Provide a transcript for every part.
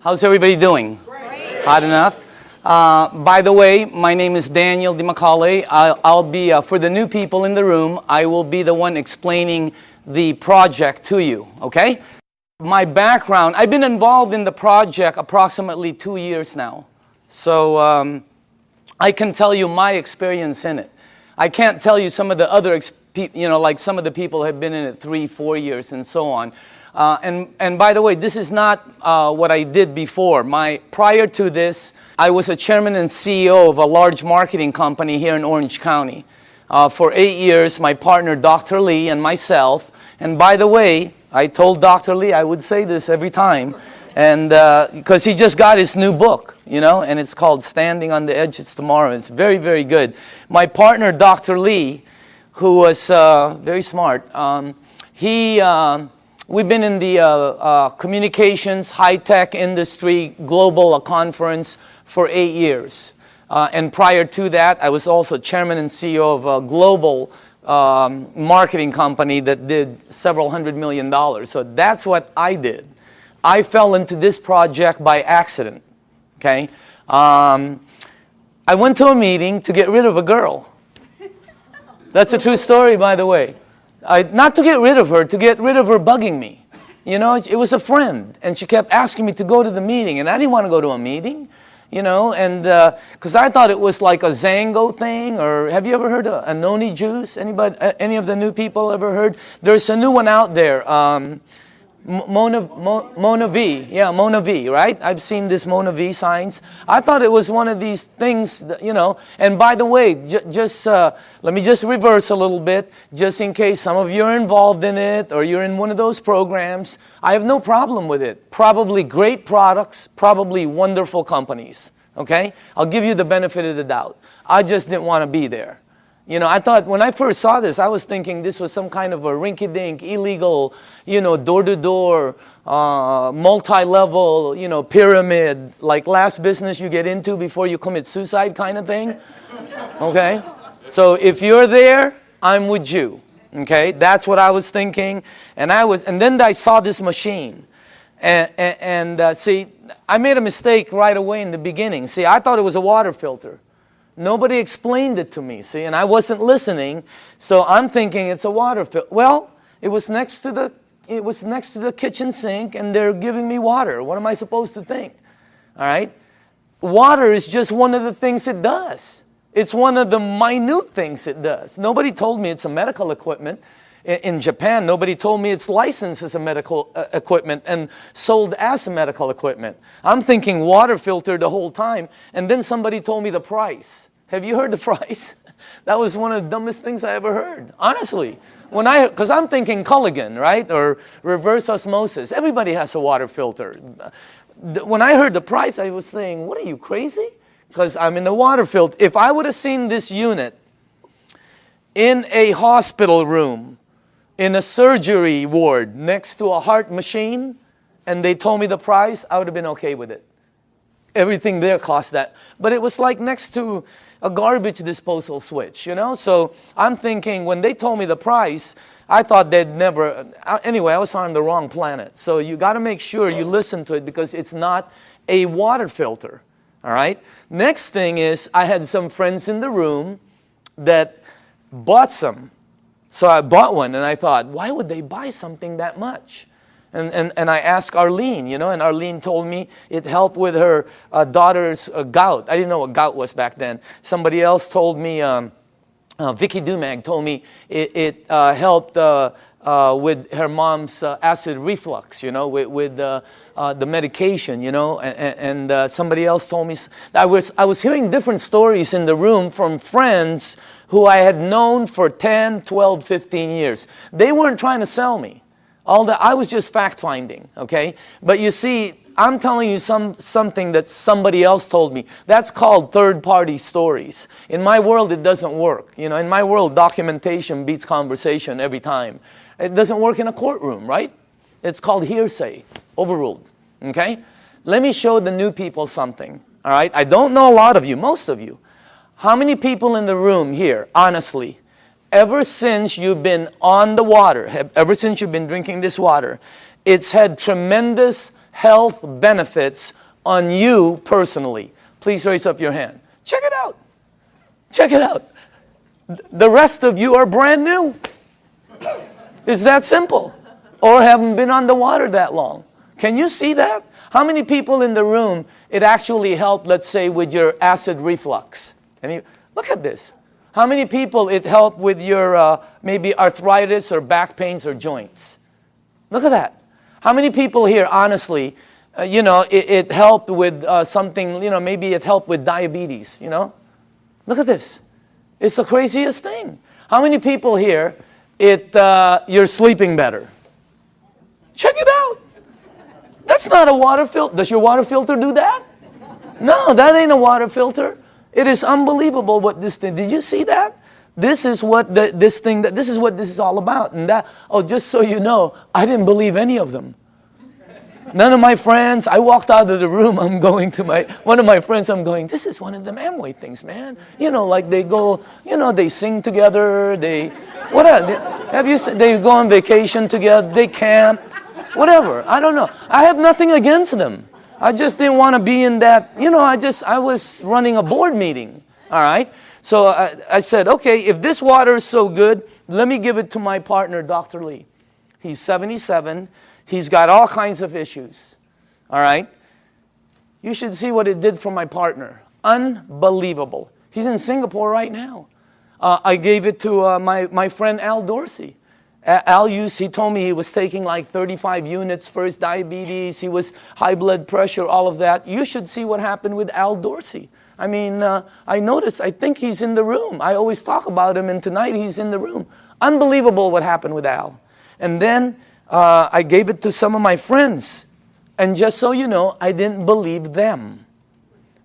How's everybody doing? Great. Hot enough? By the way, my name is Daniel DiMacaulay. I'll be, for the new people in the room, I will be the one explaining the project to you, okay? My background, I've been involved in the project approximately 2 years now. So I can tell you my experience in it. I can't tell you some of the other, like some of the people have been in it 3-4 years and so on. And by the way, this is not what I did before. Prior to this, I was a chairman and CEO of a large marketing company here in Orange County. For 8 years, my partner, Dr. Lee, and myself. And by the way, I told Dr. Lee I would say this every time, and because he just got his new book, and it's called Standing on the Edges Tomorrow. It's very, very good. My partner, Dr. Lee, who was very smart, we've been in the communications, high-tech industry, global conference for 8 years. And prior to that, I was also chairman and CEO of a global marketing company that did several $100 million. So that's what I did. I fell into this project by accident, okay? I went to a meeting to get rid of a girl. That's a true story, by the way. Not to get rid of her, to get rid of her bugging me. It was a friend, and she kept asking me to go to the meeting, and I didn't want to go to a meeting, and because I thought it was like a Zango thing, or have you ever heard of a noni juice? Anybody, any of the new people ever heard? There's a new one out there, Mona V. Yeah, Mona V, right? I've seen this Mona V signs. I thought it was one of these things, that, and by the way, let me just reverse a little bit, just in case some of you are involved in it, or you're in one of those programs. I have no problem with it. Probably great products, probably wonderful companies, okay? I'll give you the benefit of the doubt. I just didn't want to be there. I thought when I first saw this, I was thinking this was some kind of a rinky-dink, illegal, door-to-door, multi-level, pyramid, like last business you get into before you commit suicide kind of thing. Okay? So if you're there, I'm with you. Okay? That's what I was thinking. And then I saw this machine. And see, I made a mistake right away in the beginning. See, I thought it was a water filter. Nobody explained it to me, see, and I wasn't listening, so I'm thinking it's a water filter. Well, it was next to the kitchen sink, and they're giving me water. What am I supposed to think? All right? Water is just one of the things it does. It's one of the minute things it does. Nobody told me it's a medical equipment. In Japan, nobody told me it's licensed as a medical equipment and sold as a medical equipment. I'm thinking water filter the whole time, and then somebody told me the price. Have you heard the price? That was one of the dumbest things I ever heard, honestly. Because I'm thinking Kangen, right, or reverse osmosis. Everybody has a water filter. When I heard the price, I was saying, what are you, crazy? Because I'm in the water filter. If I would have seen this unit in a hospital room, in a surgery ward next to a heart machine, and they told me the price, I would have been okay with it. Everything there cost that. But it was like next to a garbage disposal switch, So I'm thinking, when they told me the price, I thought they'd never, anyway, I was on the wrong planet. So you got to make sure you listen to it, because it's not a water filter, all right? Next thing is, I had some friends in the room that bought some. So I bought one, and I thought, why would they buy something that much? And I asked Arlene, and Arlene told me it helped with her daughter's gout. I didn't know what gout was back then. Somebody else told me, Vicky Dumag told me it helped with her mom's acid reflux, with the medication, and somebody else told me. I was hearing different stories in the room from friends who I had known for 10, 12, 15 years. They weren't trying to sell me. I was just fact-finding, okay? But you see, I'm telling you something that somebody else told me. That's called third-party stories. In my world, it doesn't work. In my world, documentation beats conversation every time. It doesn't work in a courtroom, right? It's called hearsay, overruled, okay? Let me show the new people something, all right? I don't know a lot of you, most of you. How many people in the room here, honestly, ever since you've been on the water, ever since you've been drinking this water, it's had tremendous health benefits on you personally? Please raise up your hand. Check it out. Check it out. The rest of you are brand new. It's that simple. Or haven't been on the water that long. Can you see that? How many people in the room, it actually helped, let's say, with your acid reflux? Look at this. How many people it helped with your maybe arthritis or back pains or joints? Look at that. How many people here, honestly, it helped with something, maybe it helped with diabetes, Look at this. It's the craziest thing. How many people here, you're sleeping better? Check it out. That's not a water filter. Does your water filter do that? No, that ain't a water filter. It is unbelievable what this thing, did you see that? This is what this is what this is all about. And just so you know, I didn't believe any of them. None of my friends, I walked out of the room, I'm going to one of my friends, I'm going, this is one of them Amway things, man. Like they go, they sing together, they go on vacation together, they camp, whatever, I don't know. I have nothing against them. I just didn't want to be in that, I was running a board meeting, all right? So I said, okay, if this water is so good, let me give it to my partner, Dr. Lee. He's 77. He's got all kinds of issues, all right? You should see what it did for my partner. Unbelievable. He's in Singapore right now. I gave it to my friend Al Dorsey. He told me he was taking like 35 units for his diabetes. He was high blood pressure, all of that. You should see what happened with Al Dorsey. I mean, I noticed, I think he's in the room. I always talk about him, and tonight he's in the room. Unbelievable what happened with Al. And then I gave it to some of my friends. And just so you know, I didn't believe them.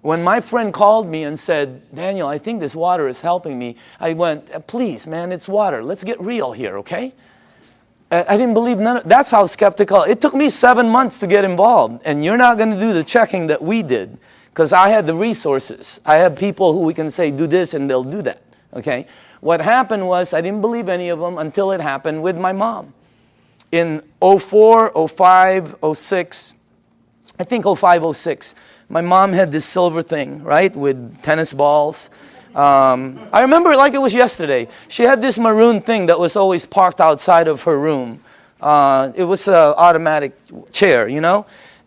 When my friend called me and said, Daniel, I think this water is helping me, I went, please, man, it's water. Let's get real here, okay? I didn't believe none of, that's how skeptical. It took me 7 months to get involved. And you're not going to do the checking that we did, because I had the resources. I had people who we can say, do this, and they'll do that, okay? What happened was I didn't believe any of them until it happened with my mom. In 04, 05, 06, I think 05, 06, my mom had this silver thing, right, with tennis balls. I remember it like it was yesterday. She had this maroon thing that was always parked outside of her room. It was an automatic chair,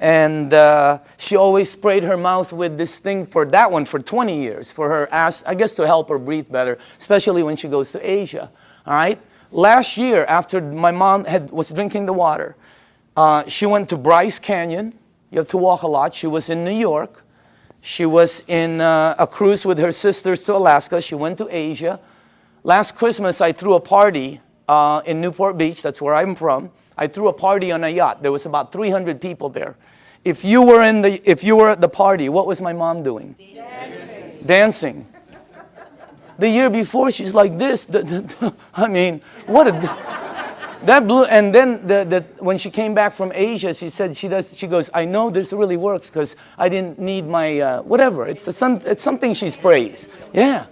And she always sprayed her mouth with this thing for 20 years, for her ass, I guess to help her breathe better, especially when she goes to Asia, all right? Last year, after my mom was drinking the water, she went to Bryce Canyon. You have to walk a lot. She was in New York. She was in a cruise with her sisters to Alaska. She went to Asia. Last Christmas, I threw a party in Newport Beach. That's where I'm from. I threw a party on a yacht. There was about 300 people there. If you were at the party, what was my mom doing? Dancing. The year before, she's like this. I mean, what a... That blew, and then when she came back from Asia, she said she goes, I know this really works because I didn't need my whatever. It's something she sprays. Yeah.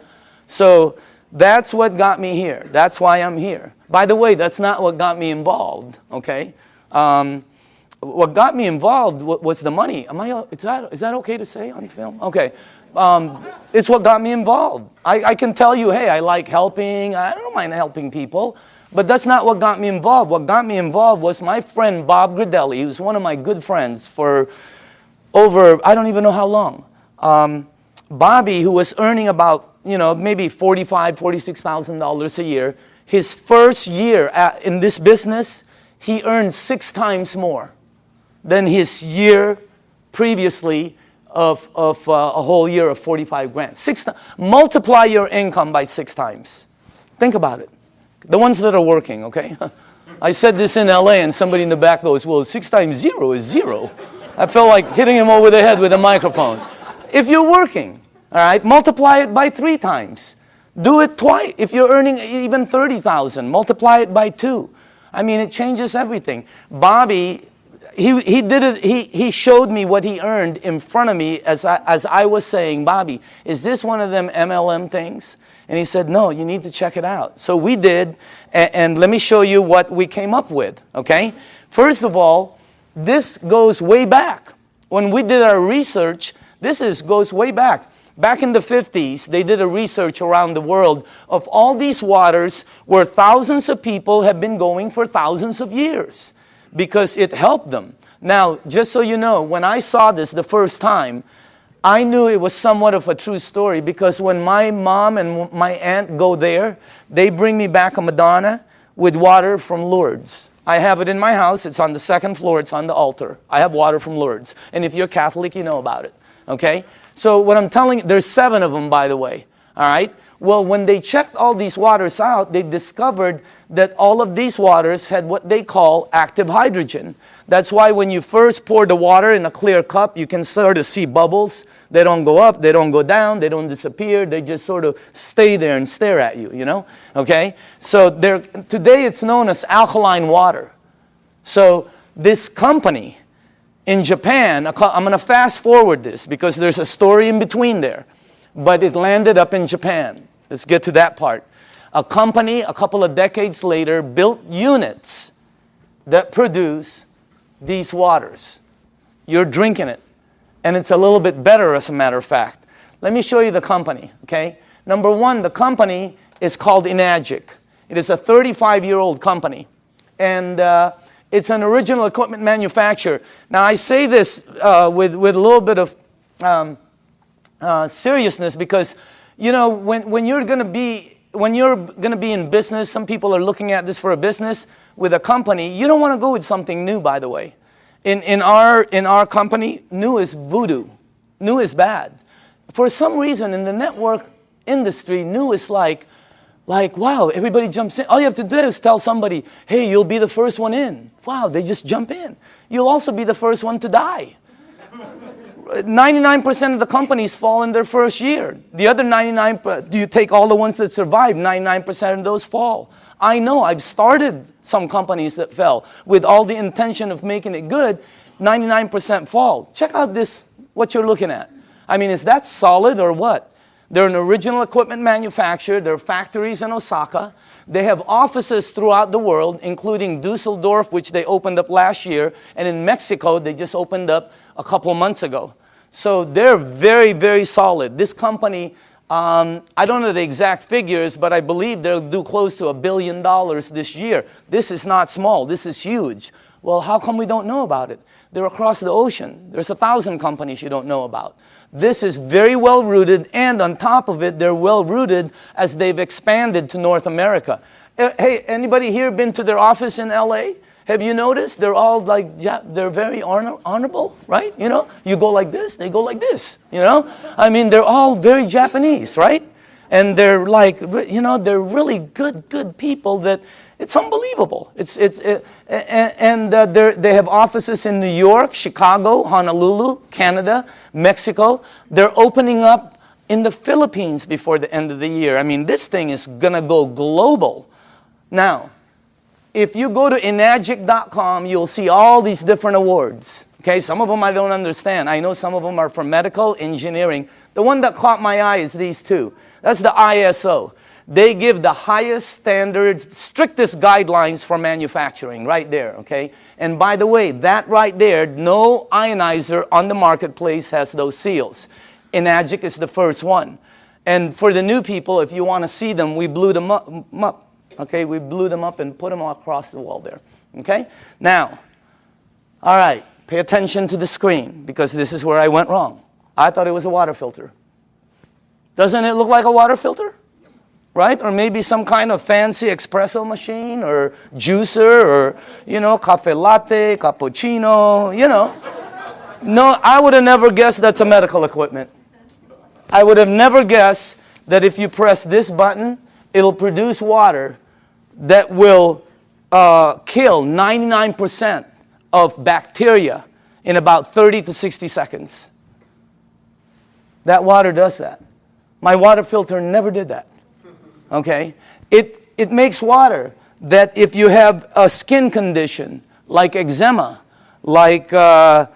So that's what got me here. That's why I'm here. By the way, that's not what got me involved. Okay. What got me involved was the money. Is that okay to say on film? Okay. It's what got me involved. I can tell you, hey, I like helping. I don't mind helping people. But that's not what got me involved. What got me involved was my friend Bob Gradelli, who's one of my good friends for over, I don't even know how long. Bobby, who was earning about, maybe $45,000, $46,000 a year, his first year in this business, he earned 6 times more than his year previously of a whole year of 45 grand. Multiply your income by 6 times. Think about it. The ones that are working, okay? I said this in LA and somebody in the back goes, well, 6 times 0 is 0. I felt like hitting him over the head with a microphone. If you're working, all right, multiply it by 3 times. Do it twice. If you're earning even 30,000, multiply it by 2. I mean, it changes everything. Bobby, he did it. He showed me what he earned in front of me as I was saying, Bobby, is this one of them MLM things? And he said, no, you need to check it out. So we did, and let me show you what we came up with, okay? First of all, This goes way back. When we did our research, goes way back. Back in the 50s, they did a research around the world of all these waters where thousands of people have been going for thousands of years because it helped them. Now, just so you know, when I saw this the first time, I knew it was somewhat of a true story because when my mom and my aunt go there, they bring me back a Madonna with water from Lourdes. I have it in my house. It's on the second floor. It's on the altar. I have water from Lourdes. And if you're Catholic, you know about it. Okay? So what I'm telling you, there's 7 of them, by the way. All right? Well, when they checked all these waters out, they discovered that all of these waters had what they call active hydrogen. That's why when you first pour the water in a clear cup, you can sort of see bubbles. They don't go up, they don't go down, they don't disappear. They just sort of stay there and stare at you, you know? Okay? So today it's known as alkaline water. So this company in Japan, I'm going to fast forward this because there's a story in between there. But it landed up in Japan. Let's get to that part. A company, a couple of decades later, built units that produce these waters. You're drinking it. And it's a little bit better, as a matter of fact. Let me show you the company, okay? Number 1, the company is called Enagic. It is a 35-year-old company. And it's an original equipment manufacturer. Now, I say this with a little bit of seriousness because, you know, when you're going to be in business, some people are looking at this for a business with a company. You don't want to go with something new, by the way. In our company, new is voodoo. New is bad. For some reason, in the network industry, new is like, wow, everybody jumps in. All you have to do is tell somebody, hey, you'll be the first one in. Wow, they just jump in. You'll also be the first one to die. 99% of the companies fall in their first year. The other 99%, do you take all the ones that survive, 99% of those fall. I know, I've started some companies that fell with all the intention of making it good. 99% fall. Check out this, what you're looking at. I mean, is that solid or what? They're an original equipment manufacturer. There are factories in Osaka. They have offices throughout the world, including Dusseldorf, which they opened up last year. And in Mexico, they just opened up a couple of months ago. So they're very, very solid. This company, I don't know the exact figures, but I believe they'll do close to $1 billion this year. This is not small. This is huge. Well, how come we don't know about it? They're across the ocean. There's 1,000 companies you don't know about. This is very well rooted, and on top of it, they're well rooted as they've expanded to North America. Hey, anybody here been to their office in LA? Have you noticed? They're all like, yeah, they're very honorable, right? You know, you go like this, they go like this, you know? I mean, they're all very Japanese, right? And they're like, you know, they're really good people that it's unbelievable. They have offices in New York, Chicago, Honolulu, Canada, Mexico. They're opening up in the Philippines before the end of the year. I mean, this thing is going to go global. Now, if you go to enagic.com, you'll see all these different awards. Okay, some of them I don't understand. I know some of them are for medical, engineering. The one that caught my eye is these two. That's the ISO. They give the highest standards, strictest guidelines for manufacturing right there, okay? And by the way, that right there, no ionizer on the marketplace has those seals. Enagic is the first one. And for the new people, if you want to see them, we blew them up. Okay, we blew them up and put them across the wall there. Okay? Now, all right, pay attention to the screen because this is where I went wrong. I thought it was a water filter. Doesn't it look like a water filter? Right? Or maybe some kind of fancy espresso machine or juicer or, you know, cafe latte, cappuccino, you know. No, I would have never guessed that's a medical equipment. I would have never guessed that if you press this button, it'll produce water that will kill 99% of bacteria in about 30 to 60 seconds. That water does that. My water filter never did that. Okay? It makes water that if you have a skin condition like eczema, like whatever,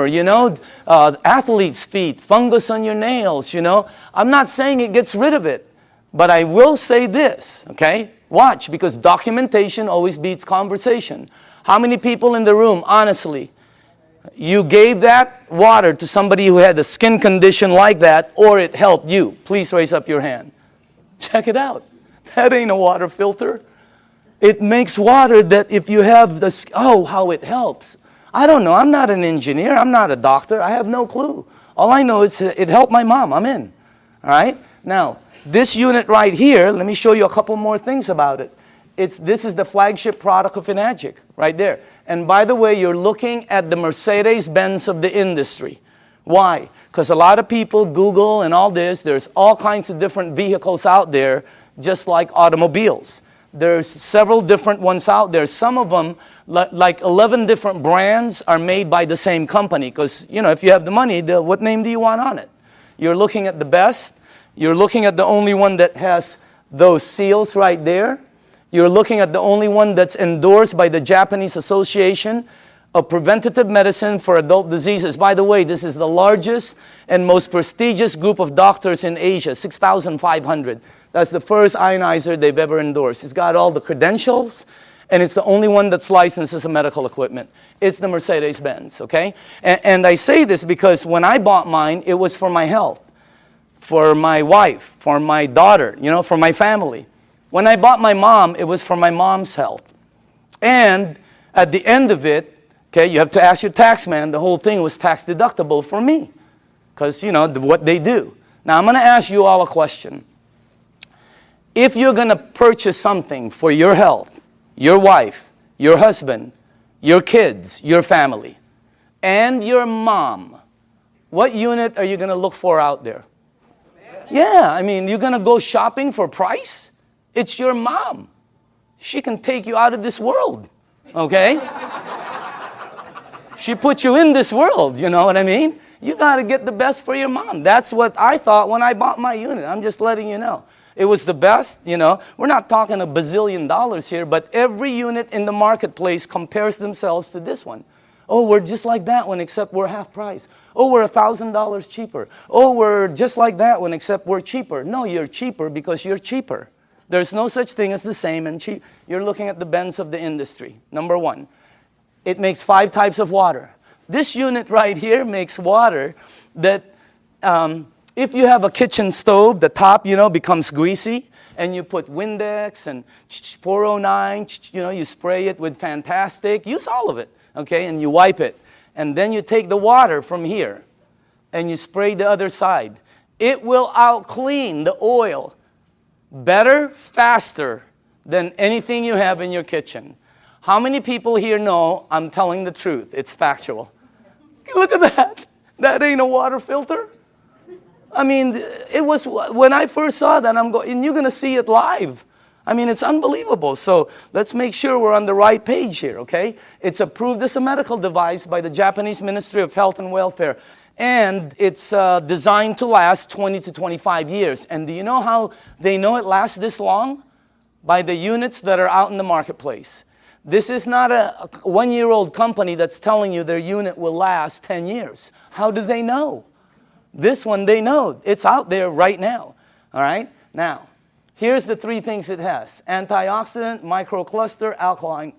you know, athlete's feet, fungus on your nails, you know. I'm not saying it gets rid of it, but I will say this, okay? Watch, because documentation always beats conversation. How many people in the room, honestly, you gave that water to somebody who had a skin condition like that, or it helped you? Please raise up your hand. Check it out. That ain't a water filter. It makes water that if you have this, oh, how it helps. I don't know. I'm not an engineer. I'm not a doctor. I have no clue. All I know is it helped my mom. I'm in. All right? Now, this unit right here, let me show you a couple more things about it. This is the flagship product of Enagic, right there. And by the way, you're looking at the Mercedes-Benz of the industry. Why? Because a lot of people Google and all this. There's all kinds of different vehicles out there, just like automobiles. There's several different ones out there. Some of them, like 11 different brands, are made by the same company. Because, you know, if you have the money, what name do you want on it? You're looking at the best. You're looking at the only one that has those seals right there. You're looking at the only one that's endorsed by the Japanese Association of Preventative Medicine for Adult Diseases. By the way, this is the largest and most prestigious group of doctors in Asia, 6,500. That's the first ionizer they've ever endorsed. It's got all the credentials, and it's the only one that's licensed as a medical equipment. It's the Mercedes-Benz, okay? And I say this because when I bought mine, it was for my health, for my wife, for my daughter, you know, for my family. When I bought my mom, it was for my mom's health. And at the end of it, okay, you have to ask your tax man, the whole thing was tax deductible for me. Because, you know, what they do. Now, I'm going to ask you all a question. If you're going to purchase something for your health, your wife, your husband, your kids, your family, and your mom, what unit are you going to look for out there? Yeah, I mean, you're going to go shopping for price? It's your mom. She can take you out of this world, okay? She put you in this world, you know what I mean? You got to get the best for your mom. That's what I thought when I bought my unit. I'm just letting you know. It was the best, you know. We're not talking $1 bazillion here, but every unit in the marketplace compares themselves to this one. Oh, we're just like that one, except we're half price. Oh, we're $1,000 cheaper. Oh, we're just like that one, except we're cheaper. No, you're cheaper because you're cheaper. There's no such thing as the same and cheap. You're looking at the Benz of the industry. Number one, it makes 5 types of water. This unit right here makes water that if you have a kitchen stove, the top, you know, becomes greasy, and you put Windex and 409, you know, you spray it with Fantastic. Use all of it, okay, and you wipe it. And then you take the water from here, and you spray the other side. It will out-clean the oil better, faster than anything you have in your kitchen. How many people here know I'm telling the truth? It's factual. Look at that. That ain't a water filter. I mean, it was, when I first saw that, I'm going, and you're going to see it live. I mean, it's unbelievable. So let's make sure we're on the right page here, okay? It's approved as a medical device by the Japanese Ministry of Health and Welfare. And it's designed to last 20 to 25 years. And do you know how they know it lasts this long? By the units that are out in the marketplace. This is not a one-year-old company that's telling you their unit will last 10 years. How do they know? This one, they know. It's out there right now. All right? Now, here's the 3 things it has. Antioxidant, microcluster, alkaline.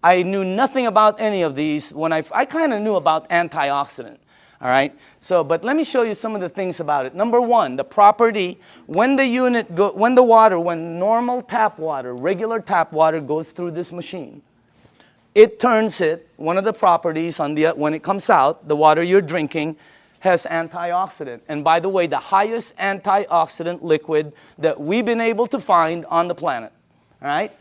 I knew nothing about any of these when I kind of knew about antioxidant. All right? So, but let me show you some of the things about it. Number 1, the property, when normal tap water, regular tap water goes through this machine, it turns it, one of the properties when it comes out, the water you're drinking has antioxidant. And by the way, the highest antioxidant liquid that we've been able to find on the planet. All right?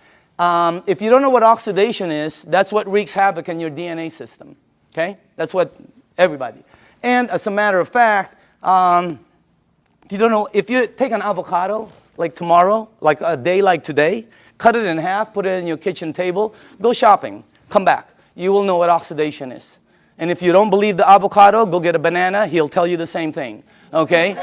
If you don't know what oxidation is, that's what wreaks havoc in your DNA system. Okay? That's what everybody. And as a matter of fact, you don't know, if you take an avocado, like tomorrow, like a day like today, cut it in half, put it in your kitchen table, go shopping, come back. You will know what oxidation is. And if you don't believe the avocado, go get a banana. He'll tell you the same thing. Okay?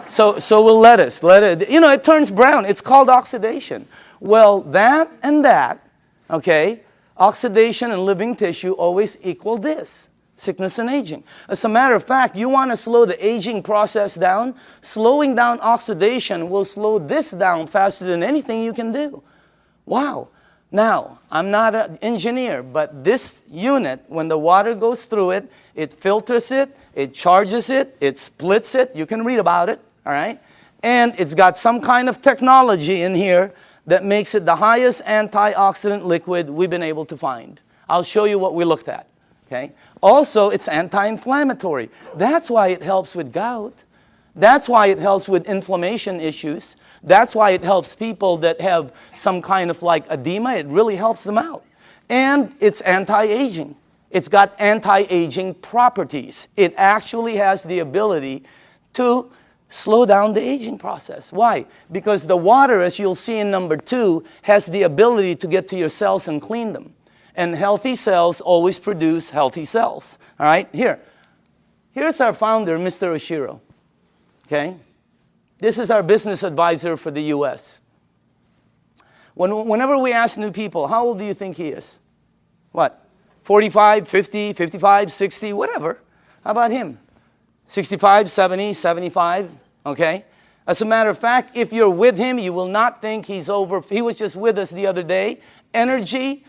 So we'll let it. You know, it turns brown. It's called oxidation. Well, that and that, okay, oxidation and living tissue always equal this, sickness and aging. As a matter of fact, you want to slow the aging process down, slowing down oxidation will slow this down faster than anything you can do. Wow. Now, I'm not an engineer, but this unit, when the water goes through it, it filters it, it charges it, it splits it. You can read about it, all right? And it's got some kind of technology in here that makes it the highest antioxidant liquid we've been able to find. I'll show you what we looked at, okay? Also, it's anti-inflammatory. That's why it helps with gout. That's why it helps with inflammation issues. That's why it helps people that have some kind of like edema. It really helps them out. And it's anti-aging. It's got anti-aging properties. It actually has the ability to slow down the aging process. Why? Because the water, as you'll see in number 2, has the ability to get to your cells and clean them. And healthy cells always produce healthy cells. All right? Here's our founder, Mr. Oshiro. Okay? This is our business advisor for the U.S. Whenever we ask new people, how old do you think he is? What? 45, 50, 55, 60, whatever. How about him? 65, 70, 75, okay? As a matter of fact, if you're with him, you will not think he's over. He was just with us the other day. Energy,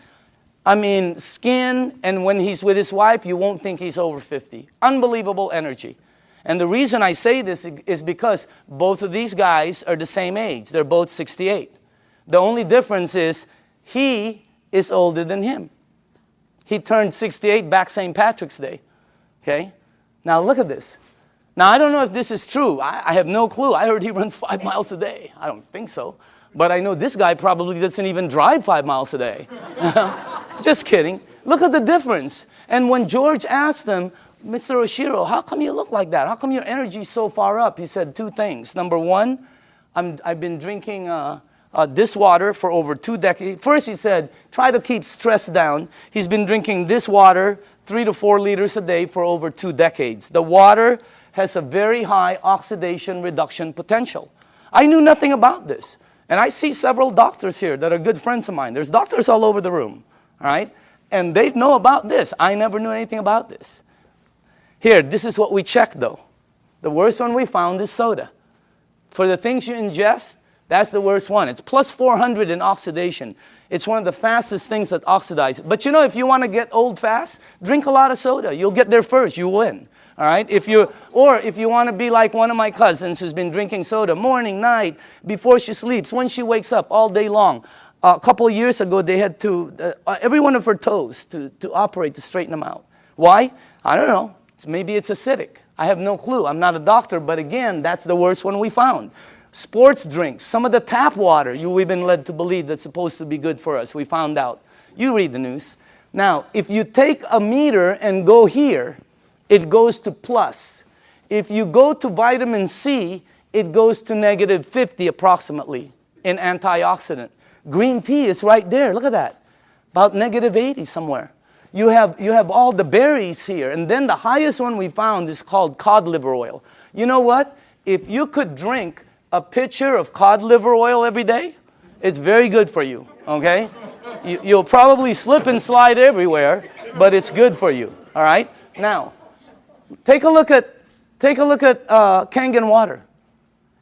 skin, and when he's with his wife, you won't think he's over 50. Unbelievable energy. And the reason I say this is because both of these guys are the same age. They're both 68. The only difference is he is older than him. He turned 68 back St. Patrick's Day. Okay? Now look at this. Now I don't know if this is true. I have no clue. I heard he runs 5 miles a day. I don't think so. But I know this guy probably doesn't even drive 5 miles a day. Just kidding. Look at the difference. And when George asked him, Mr. Oshiro, how come you look like that? How come your energy is so far up? He said 2 things. Number 1, I've been drinking this water for over 2 decades. First, he said, try to keep stress down. He's been drinking this water 3 to 4 liters a day for over 2 decades. The water has a very high oxidation reduction potential. I knew nothing about this. And I see several doctors here that are good friends of mine. There's doctors all over the room, all right? And they know about this. I never knew anything about this. Here, this is what we checked, though. The worst one we found is soda. For the things you ingest, that's the worst one. It's plus 400 in oxidation. It's one of the fastest things that oxidize. But you know, if you want to get old fast, drink a lot of soda. You'll get there first. You win. All right? If you want to be like one of my cousins who's been drinking soda morning, night, before she sleeps, when she wakes up, all day long. A couple of years ago, they had to, every one of her toes to operate to straighten them out. Why? I don't know. Maybe it's acidic. I have no clue. I'm not a doctor, but again, that's the worst one we found. Sports drinks, some of the tap water we've been led to believe that's supposed to be good for us. We found out. You read the news. Now, if you take a meter and go here, it goes to plus. If you go to vitamin C, it goes to negative 50 approximately in antioxidant. Green tea is right there. Look at that. About negative 80 somewhere. You have all the berries here. And then the highest one we found is called cod liver oil. You know what? If you could drink a pitcher of cod liver oil every day, it's very good for you, okay? You'll probably slip and slide everywhere, but it's good for you, all right? Now, take a look at Kangen water.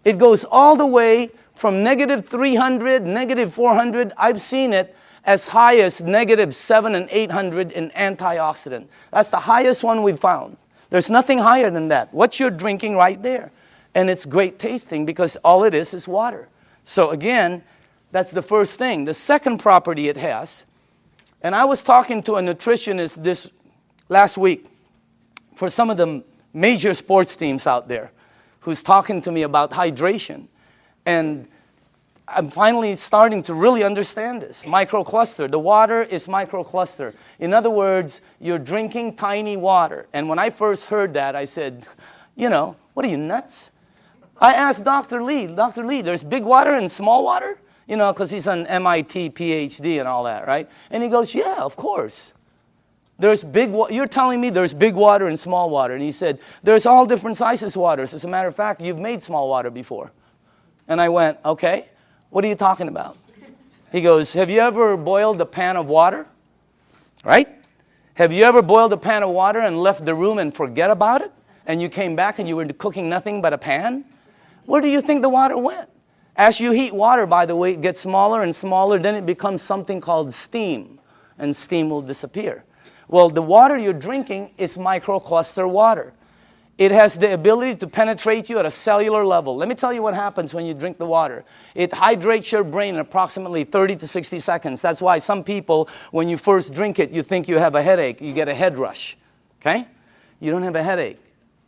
It goes all the way from negative 300, negative 400. I've seen it as high as negative 700 and 800 in antioxidant. That's the highest one we've found. There's nothing higher than that. What you're drinking right there. And it's great tasting because all it is water. So again, that's the first thing. The second property it has, and I was talking to a nutritionist this last week for some of the major sports teams out there who's talking to me about hydration. And I'm finally starting to really understand this. Microcluster. The water is microcluster. In other words, you're drinking tiny water. And when I first heard that, I said, what are you, nuts? I asked Dr. Lee, there's big water and small water? Because he's an MIT PhD and all that, right? And he goes, yeah, of course. You're telling me there's big water and small water. And he said, there's all different sizes waters. As a matter of fact, you've made small water before. And I went, okay, what are you talking about? He goes, have you ever boiled a pan of water? Right? Have you ever boiled a pan of water and left the room and forget about it? And you came back and you were cooking nothing but a pan? Where do you think the water went? As you heat water, by the way, it gets smaller and smaller, then it becomes something called steam, and steam will disappear. Well, the water you're drinking is microcluster water. It has the ability to penetrate you at a cellular level. Let me tell you what happens when you drink the water. It hydrates your brain in approximately 30 to 60 seconds. That's why some people, when you first drink it, you think you have a headache. You get a head rush, okay? You don't have a headache.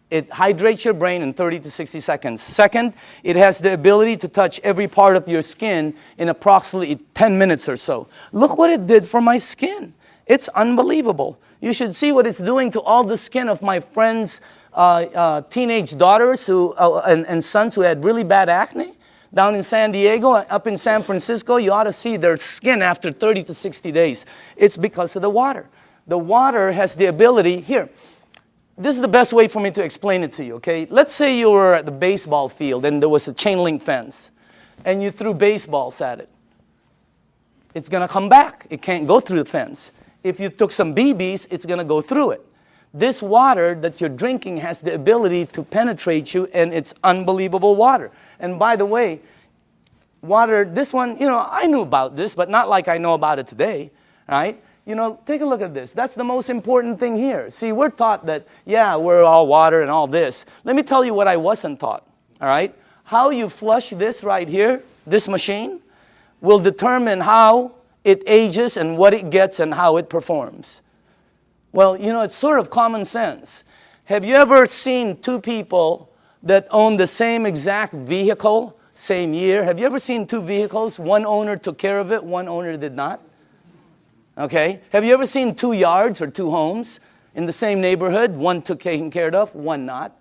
It hydrates your brain in 30 to 60 seconds. Second, it has the ability to touch every part of your skin in approximately 10 minutes or so. Look what it did for my skin. It's unbelievable. You should see what it's doing to all the skin of my friends' teenage daughters and sons who had really bad acne. Down in San Diego, up in San Francisco, you ought to see their skin after 30 to 60 days. It's because of the water. The water has the ability, here, this is the best way for me to explain it to you, okay? Let's say you were at the baseball field and there was a chain link fence and you threw baseballs at it. It's going to come back. It can't go through the fence. If you took some BBs, it's going to go through it. This water that you're drinking has the ability to penetrate you, and it's unbelievable water. And by the way, water, this one, you know, I knew about this, but not like I know about it today, right? You know, take a look at this. That's the most important thing here. See, we're taught that, yeah, we're all water and all this. Let me tell you what I wasn't taught, all right? How you flush this right here, this machine, will determine how it ages and what it gets and how it performs. Well, you know, it's sort of common sense. Have you ever seen two people that own the same exact vehicle, same year? Have you ever seen two vehicles? One owner took care of it, one owner did not. Okay? Have you ever seen two yards or two homes in the same neighborhood? One took taken care of, one not.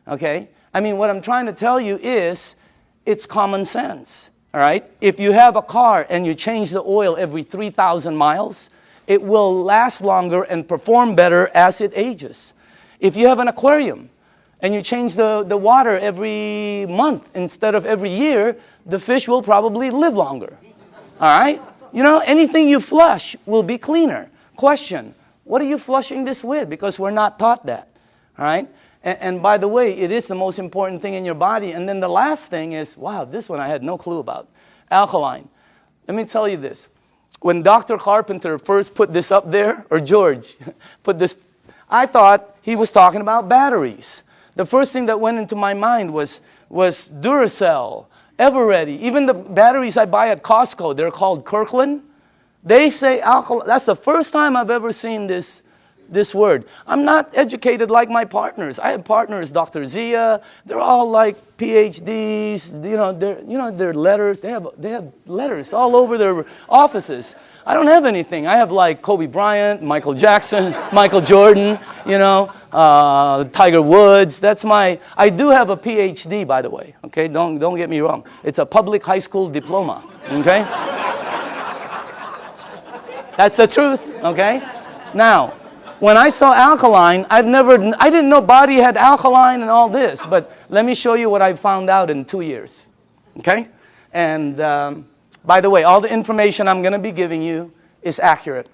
Okay? I mean, what I'm trying to tell you is it's common sense. All right? If you have a car and you change the oil every 3,000 miles, it will last longer and perform better as it ages. If you have an aquarium and you change the water every month instead of every year, the fish will probably live longer. All right? You know, anything you flush will be cleaner. Question, what are you flushing this with? Because we're not taught that. All right? And by the way, it is the most important thing in your body. And then the last thing is, wow, this one I had no clue about. Alkaline. Let me tell you this. When Dr. Carpenter first put this up there, or George put this, I thought he was talking about batteries. The first thing that went into my mind was Duracell, Eveready. Even the batteries I buy at Costco, they're called Kirkland. They say alkaline. That's the first time I've ever seen this word. I'm not educated like my partners. I have partners, Dr. Zia. They're all like PhDs. You know, their letters. They have letters all over their offices. I don't have anything. I have like Kobe Bryant, Michael Jackson, Michael Jordan. You know, Tiger Woods. That's my. I do have a PhD, by the way. Okay, don't get me wrong. It's a public high school diploma. Okay, that's the truth. Okay, now. When I saw alkaline, I didn't know body had alkaline and all this, but let me show you what I found out in 2 years, okay? And by the way, all the information I'm going to be giving you is accurate.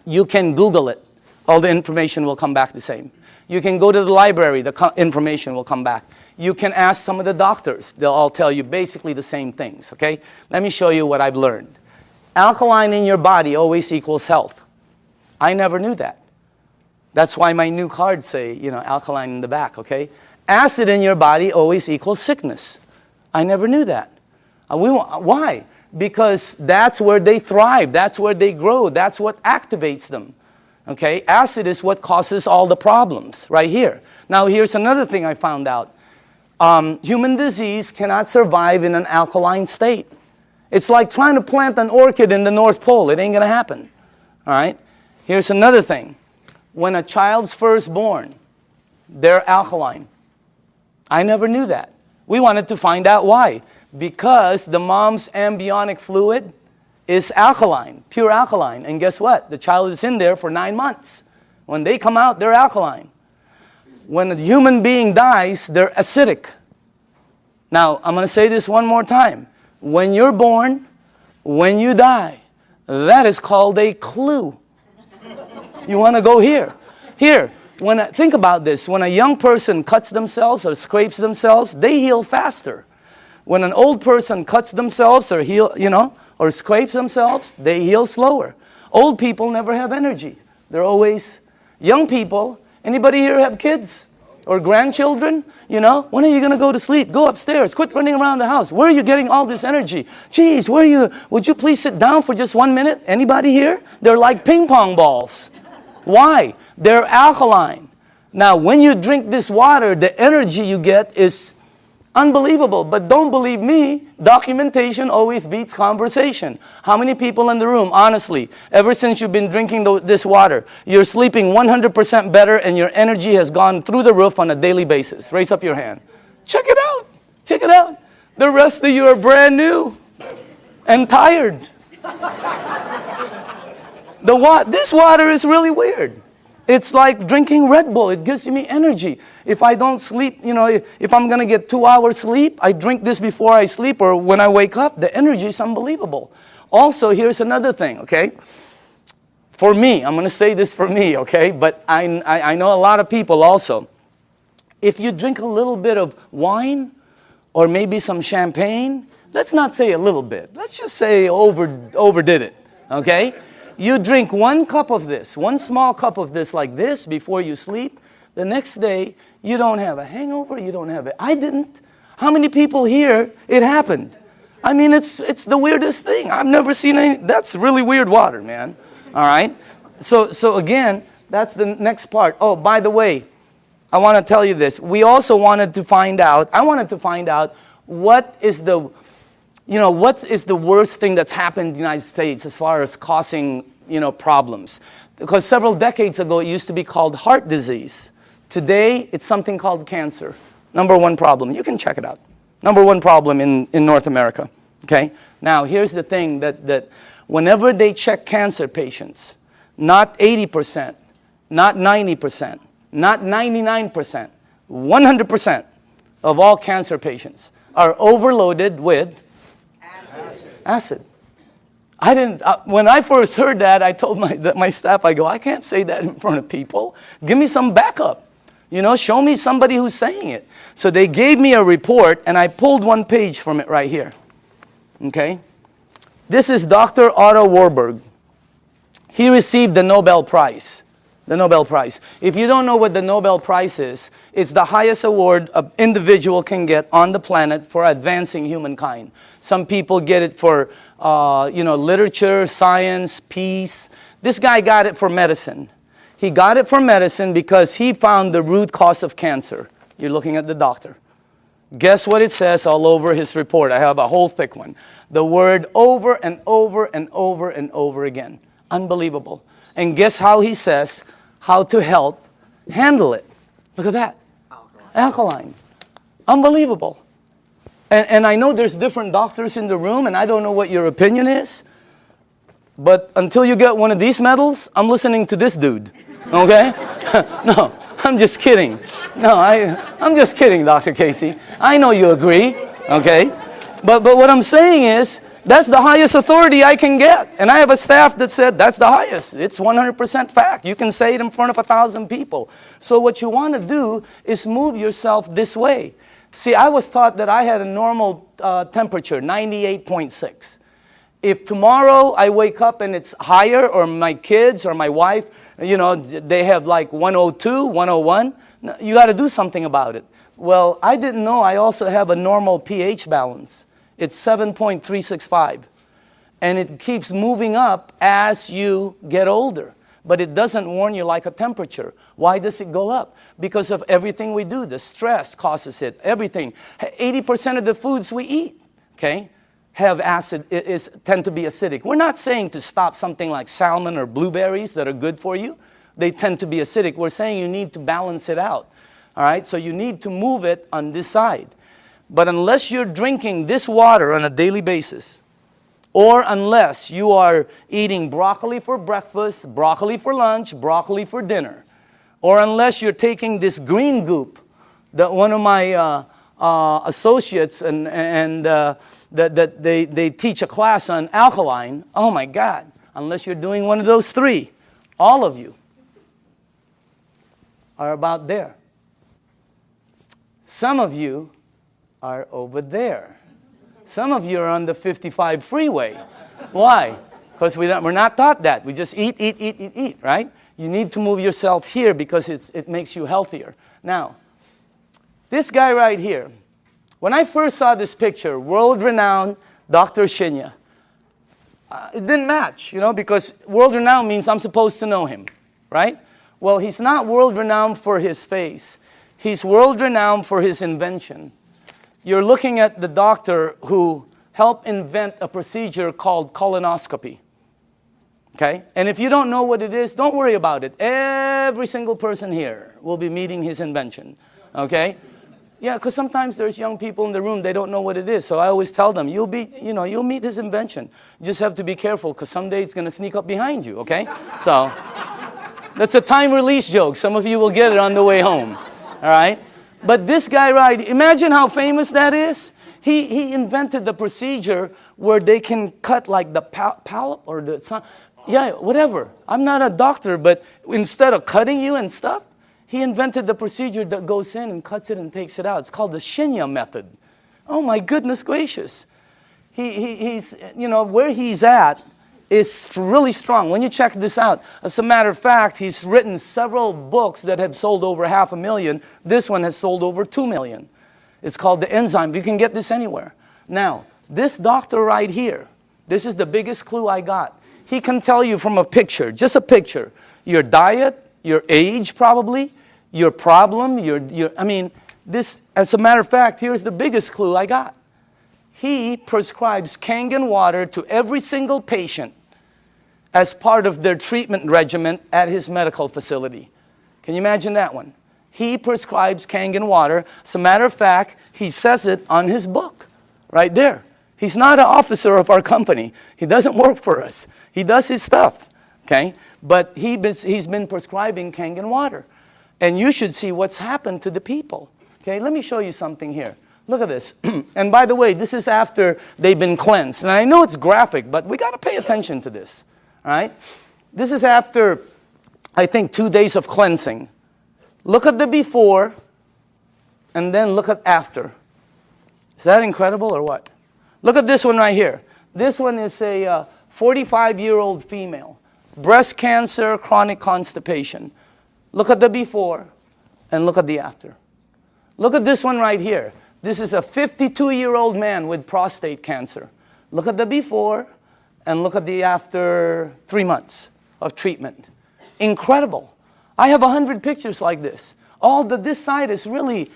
You can Google it. All the information will come back the same. You can go to the library. The information will come back. You can ask some of the doctors. They'll all tell you basically the same things, okay? Let me show you what I've learned. Alkaline in your body always equals health. I never knew that. That's why my new cards say, you know, alkaline in the back, okay? Acid in your body always equals sickness. I never knew that. Why? Because that's where they thrive. That's where they grow. That's what activates them, okay? Acid is what causes all the problems right here. Now, here's another thing I found out. Human disease cannot survive in an alkaline state. It's like trying to plant an orchid in the North Pole. It ain't going to happen, all right? Here's another thing. When a child's first born, they're alkaline. I never knew that. We wanted to find out why. Because the mom's amniotic fluid is alkaline, pure alkaline. And guess what? The child is in there for 9 months. When they come out, they're alkaline. When a human being dies, they're acidic. Now, I'm going to say this one more time. When you're born, when you die, that is called a clue. You want to go here. Here, think about this. When a young person cuts themselves or scrapes themselves, they heal faster. When an old person cuts themselves or or scrapes themselves, they heal slower. Old people never have energy. They're always young people. Anybody here have kids or grandchildren? When are you going to go to sleep? Go upstairs. Quit running around the house. Where are you getting all this energy? Geez, would you please sit down for just 1 minute? Anybody here? They're like ping pong balls. Why? They're alkaline. Now, when you drink this water, the energy you get is unbelievable. But don't believe me, documentation always beats conversation. How many people in the room, honestly, ever since you've been drinking this water, you're sleeping 100% better and your energy has gone through the roof on a daily basis? Raise up your hand. Check it out. Check it out. The rest of you are brand new and tired. This water is really weird. It's like drinking Red Bull. It gives me energy. If I don't sleep, if I'm going to get 2 hours sleep, I drink this before I sleep or when I wake up. The energy is unbelievable. Also, here's another thing, okay? For me, I'm going to say this for me, okay? But I know a lot of people also. If you drink a little bit of wine or maybe some champagne, let's not say a little bit. Let's just say overdid it, okay? You drink 1 cup of this, 1 small cup of this like this before you sleep. The next day, you don't have a hangover, you don't have it. I didn't. How many people here, it happened? I mean, it's the weirdest thing. I've never seen any. That's really weird water, man. All right? So again, that's the next part. Oh, by the way, I want to tell you this. I wanted to find out what is the worst thing that's happened in the United States as far as causing, problems? Because several decades ago, it used to be called heart disease. Today, it's something called cancer. Number 1 problem. You can check it out. Number 1 problem in North America. Okay? Now, here's the thing that whenever they check cancer patients, not 80%, not 90%, not 99%, 100% of all cancer patients are overloaded with acid. I didn't. When I first heard that, I told my staff, I can't say that in front of people. Give me some backup. Show me somebody who's saying it. So they gave me a report, and I pulled 1 page from it right here. Okay? This is Dr. Otto Warburg. He received the Nobel Prize. The Nobel Prize. If you don't know what the Nobel Prize is, it's the highest award an individual can get on the planet for advancing humankind. Some people get it for, literature, science, peace. This guy got it for medicine. He got it for medicine because he found the root cause of cancer. You're looking at the doctor. Guess what it says all over his report? I have a whole thick one. The word over and over and over and over again. Unbelievable. And guess how he says how to handle it. Look at that. Alkaline. Unbelievable. And I know there's different doctors in the room, and I don't know what your opinion is. But until you get one of these medals, I'm listening to this dude. Okay? No, I'm just kidding. No, I'm just kidding, Dr. Casey. I know you agree. Okay? But what I'm saying is, that's the highest authority I can get. And I have a staff that said that's the highest. It's 100% fact. You can say it in front of 1,000 people. So what you want to do is move yourself this way. See, I was taught that I had a normal temperature, 98.6. If tomorrow I wake up and it's higher, or my kids or my wife, they have like 102, 101, you got to do something about it. Well, I didn't know I also have a normal pH balance. It's 7.365. And it keeps moving up as you get older. But it doesn't warn you like a temperature. Why does it go up? Because of everything we do. The stress causes it. Everything. 80% of the foods we eat, okay, have acid, tend to be acidic. We're not saying to stop something like salmon or blueberries that are good for you. They tend to be acidic. We're saying you need to balance it out. All right? So you need to move it on this side. But unless you're drinking this water on a daily basis, or unless you are eating broccoli for breakfast, broccoli for lunch, broccoli for dinner, or unless you're taking this green goop that one of my associates that they teach a class on alkaline, oh my God, unless you're doing one of those 3, all of you are about there. Some of you are over there. Some of you are on the 55 freeway. Why? Because we're not taught that. We just eat, right? You need to move yourself here because it makes you healthier. Now, this guy right here, when I first saw this picture, world-renowned Dr. Shinya, it didn't match, because world-renowned means I'm supposed to know him, right? Well, he's not world-renowned for his face. He's world-renowned for his invention. You're looking at the doctor who helped invent a procedure called colonoscopy. Okay? And if you don't know what it is, don't worry about it. Every single person here will be meeting his invention. Okay? Yeah, because sometimes there's young people in the room, they don't know what it is. So I always tell them, you'll meet his invention. You just have to be careful because someday it's going to sneak up behind you, okay? So that's a time release joke. Some of you will get it on the way home. All right? But this guy, right, imagine how famous that is. He invented the procedure where they can cut like the polyp or the, yeah, whatever. I'm not a doctor, but instead of cutting you and stuff, he invented the procedure that goes in and cuts it and takes it out. It's called the Shinya method. Oh my goodness gracious. He's, where he's at is really strong. When you check this out, as a matter of fact, he's written several books that have sold over 500,000. This one has sold over 2 million. It's called the enzyme. You can get this anywhere. Now, this doctor right here, this is the biggest clue I got. He can tell you from a picture, just a picture, your diet, your age probably, your problem, this, as a matter of fact, here's the biggest clue I got. He prescribes Kangen water to every single patient as part of their treatment regimen at his medical facility. Can you imagine that one? He prescribes Kangen water. As a matter of fact, he says it on his book, right there. He's not an officer of our company. He doesn't work for us. He does his stuff, okay? But he's been prescribing Kangen water. And you should see what's happened to the people. Okay, let me show you something here. Look at this. And by the way, this is after they've been cleansed. And I know it's graphic, but we got to pay attention to this. All right? This is after, I think, 2 days of cleansing. Look at the before, and then look at after. Is that incredible or what? Look at this one right here. This one is a 45-year-old female. Breast cancer, chronic constipation. Look at the before, and look at the after. Look at this one right here. This is a 52-year-old man with prostate cancer. Look at the before, and look at the after 3 months of treatment. Incredible. I have 100 pictures like this. This side is really,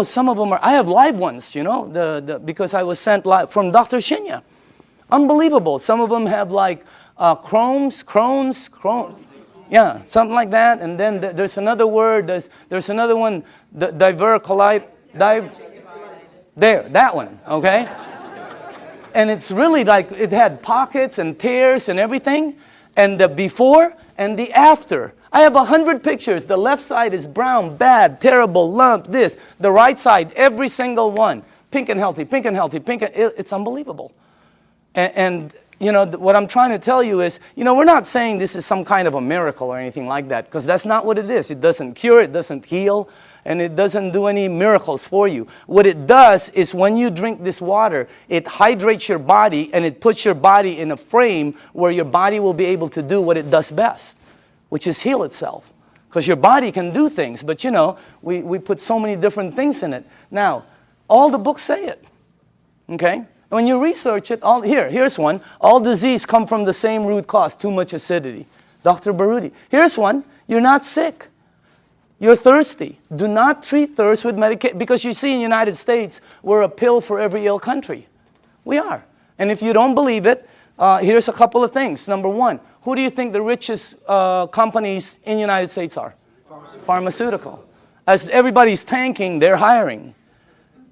some of them are, I have live ones, because I was sent live from Dr. Shinya. Unbelievable. Some of them have like Crohn's. Yeah, something like that. And then there's another word, there's another one, diverticulite, there, that one, okay? And it's really like it had pockets and tears and everything. And the before and the after. I have 100 pictures. The left side is brown, bad, terrible, lump, this. The right side, every single one. Pink and healthy, pink and healthy, it's unbelievable. And what I'm trying to tell you is, we're not saying this is some kind of a miracle or anything like that, because that's not what it is. It doesn't cure, it doesn't heal, and it doesn't do any miracles for you. What it does is when you drink this water, it hydrates your body, and it puts your body in a frame where your body will be able to do what it does best, which is heal itself. Because your body can do things, but we put so many different things in it. Now, all the books say it, okay? When you research it, here's one. All disease come from the same root cause, too much acidity. Dr. Baruti. Here's one. You're not sick. You're thirsty. Do not treat thirst with medication. Because you see in the United States, we're a pill for every ill country. We are. And if you don't believe it, here's a couple of things. Number one, who do you think the richest companies in the United States are? Pharmaceutical. As everybody's tanking, they're hiring.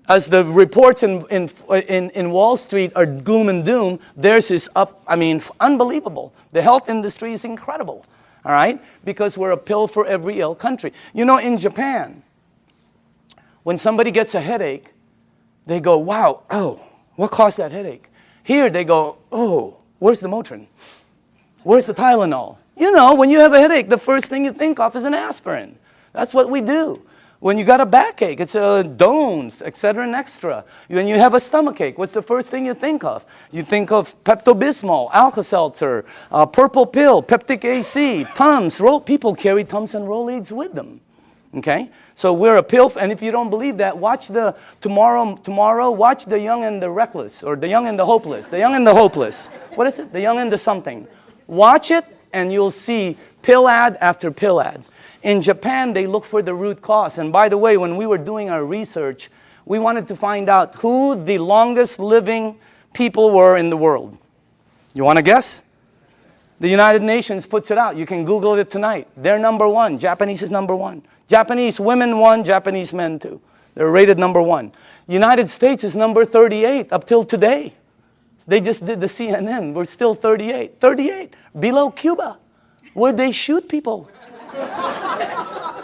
As the reports in Wall Street are gloom and doom, theirs is up, unbelievable. The health industry is incredible, all right? Because we're a pill for every ill country. In Japan, when somebody gets a headache, they go, wow, what caused that headache? Here they go, where's the Motrin? Where's the Tylenol? When you have a headache, the first thing you think of is an aspirin. That's what we do. When you got a backache, it's Dones, etc. and extra. When you have a stomachache, what's the first thing you think of? You think of Pepto-Bismol, Alka-Seltzer, purple pill, Peptic AC, Tums. People carry Tums and Rolaids with them. Okay? So we're a pill, and if you don't believe that, watch tomorrow, watch The Young and the Reckless, or The Young and the Hopeless. The Young and the Hopeless. What is it? The Young and the something. Watch it, and you'll see pill ad after pill ad. In Japan, they look for the root cause. And by the way, when we were doing our research, we wanted to find out who the longest living people were in the world. You want to guess? The United Nations puts it out. You can Google it tonight. They're number one. Japanese is number one. Japanese women one, Japanese men two. They're rated number one. United States is number 38 up till today. They just did the CNN. We're still 38. 38. Below Cuba, where they shoot people.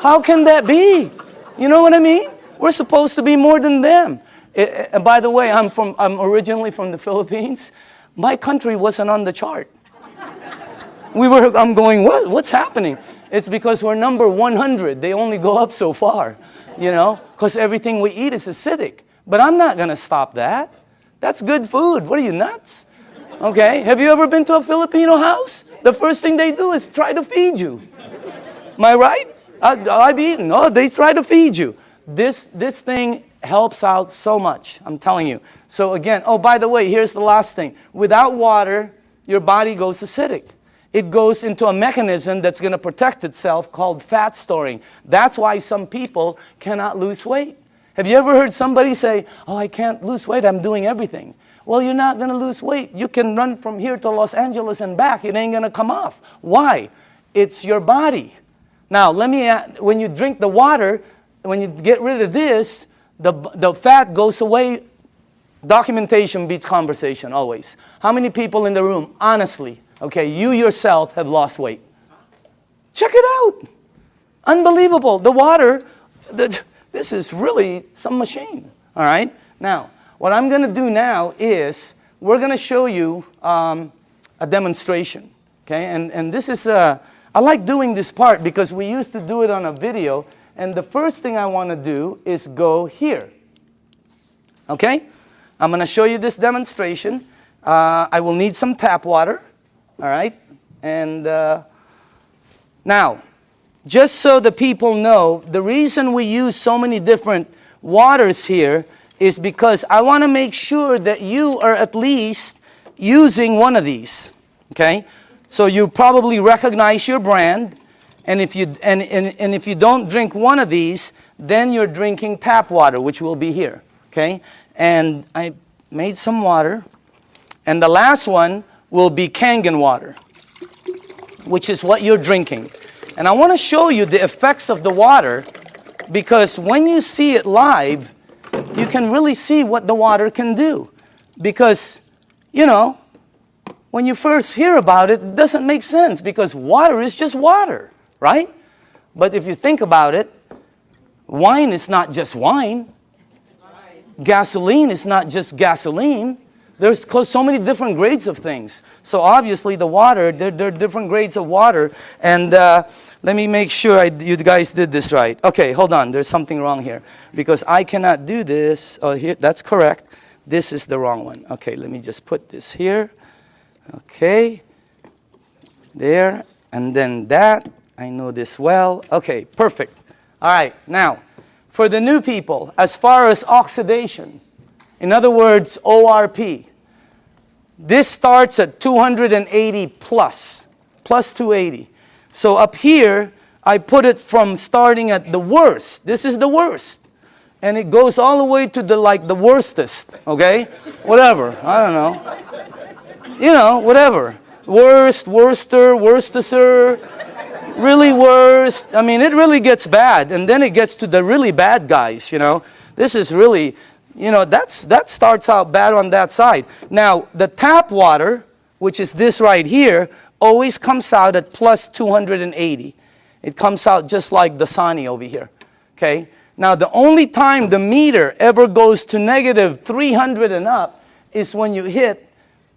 How can that be? You know what I mean? We're supposed to be more than them. And by the way, I'm originally from the Philippines. My country wasn't on the chart. I'm going, what's happening? It's because we're number 100. They only go up so far, you know, because everything we eat is acidic. But I'm not going to stop that. That's good food. What are you, nuts? Okay, have you ever been to a Filipino house? The first thing they do is try to feed you. Am I right? I've eaten. Oh, they try to feed you. This thing helps out so much, I'm telling you. So again, oh, by the way, here's the last thing. Without water, your body goes acidic. It goes into a mechanism that's going to protect itself called fat storing. That's why some people cannot lose weight. Have you ever heard somebody say, oh, I can't lose weight, I'm doing everything? Well, you're not going to lose weight. You can run from here to Los Angeles and back. It ain't going to come off. Why? It's your body. Now, when you drink the water, when you get rid of this, the fat goes away. Documentation beats conversation, always. How many people in the room, honestly, okay, you yourself have lost weight? Check it out. Unbelievable. The water, this is really some machine, all right? Now, what I'm going to do now is we're going to show you a demonstration, okay? And this is I like doing this part because we used to do it on a video, and the first thing I want to do is go here. Okay? I'm going to show you this demonstration. I will need some tap water, all right? And now, just so the people know, the reason we use so many different waters here is because I want to make sure that you are at least using one of these, okay? So you probably recognize your brand, and if you don't drink one of these, then you're drinking tap water, which will be here, okay? And I made some water, and the last one will be Kangen water, which is what you're drinking. And I want to show you the effects of the water, because when you see it live, you can really see what the water can do. Because, you know, when you first hear about it, it doesn't make sense because water is just water, right? But if you think about it, wine is not just wine. Gasoline is not just gasoline. There's so many different grades of things. So obviously the water, there are different grades of water. And let me make sure you guys did this right. Okay, hold on. There's something wrong here because I cannot do this. Oh, here, that's correct. This is the wrong one. Okay, let me just put this here. Okay, there, and then that. I know this well. Okay, perfect. All right, now, for the new people, as far as oxidation, in other words, ORP, this starts at 280 plus 280. So up here, I put it from starting at the worst. This is the worst. And it goes all the way to the worstest, okay? Whatever, I don't know. You know, whatever. Worst, worster, worstester, really worst. I mean, it really gets bad. And then it gets to the really bad guys, you know. This is really, you know, that starts out bad on that side. Now, the tap water, which is this right here, always comes out at plus 280. It comes out just like the Dasani over here, okay? Now, the only time the meter ever goes to negative 300 and up is when you hit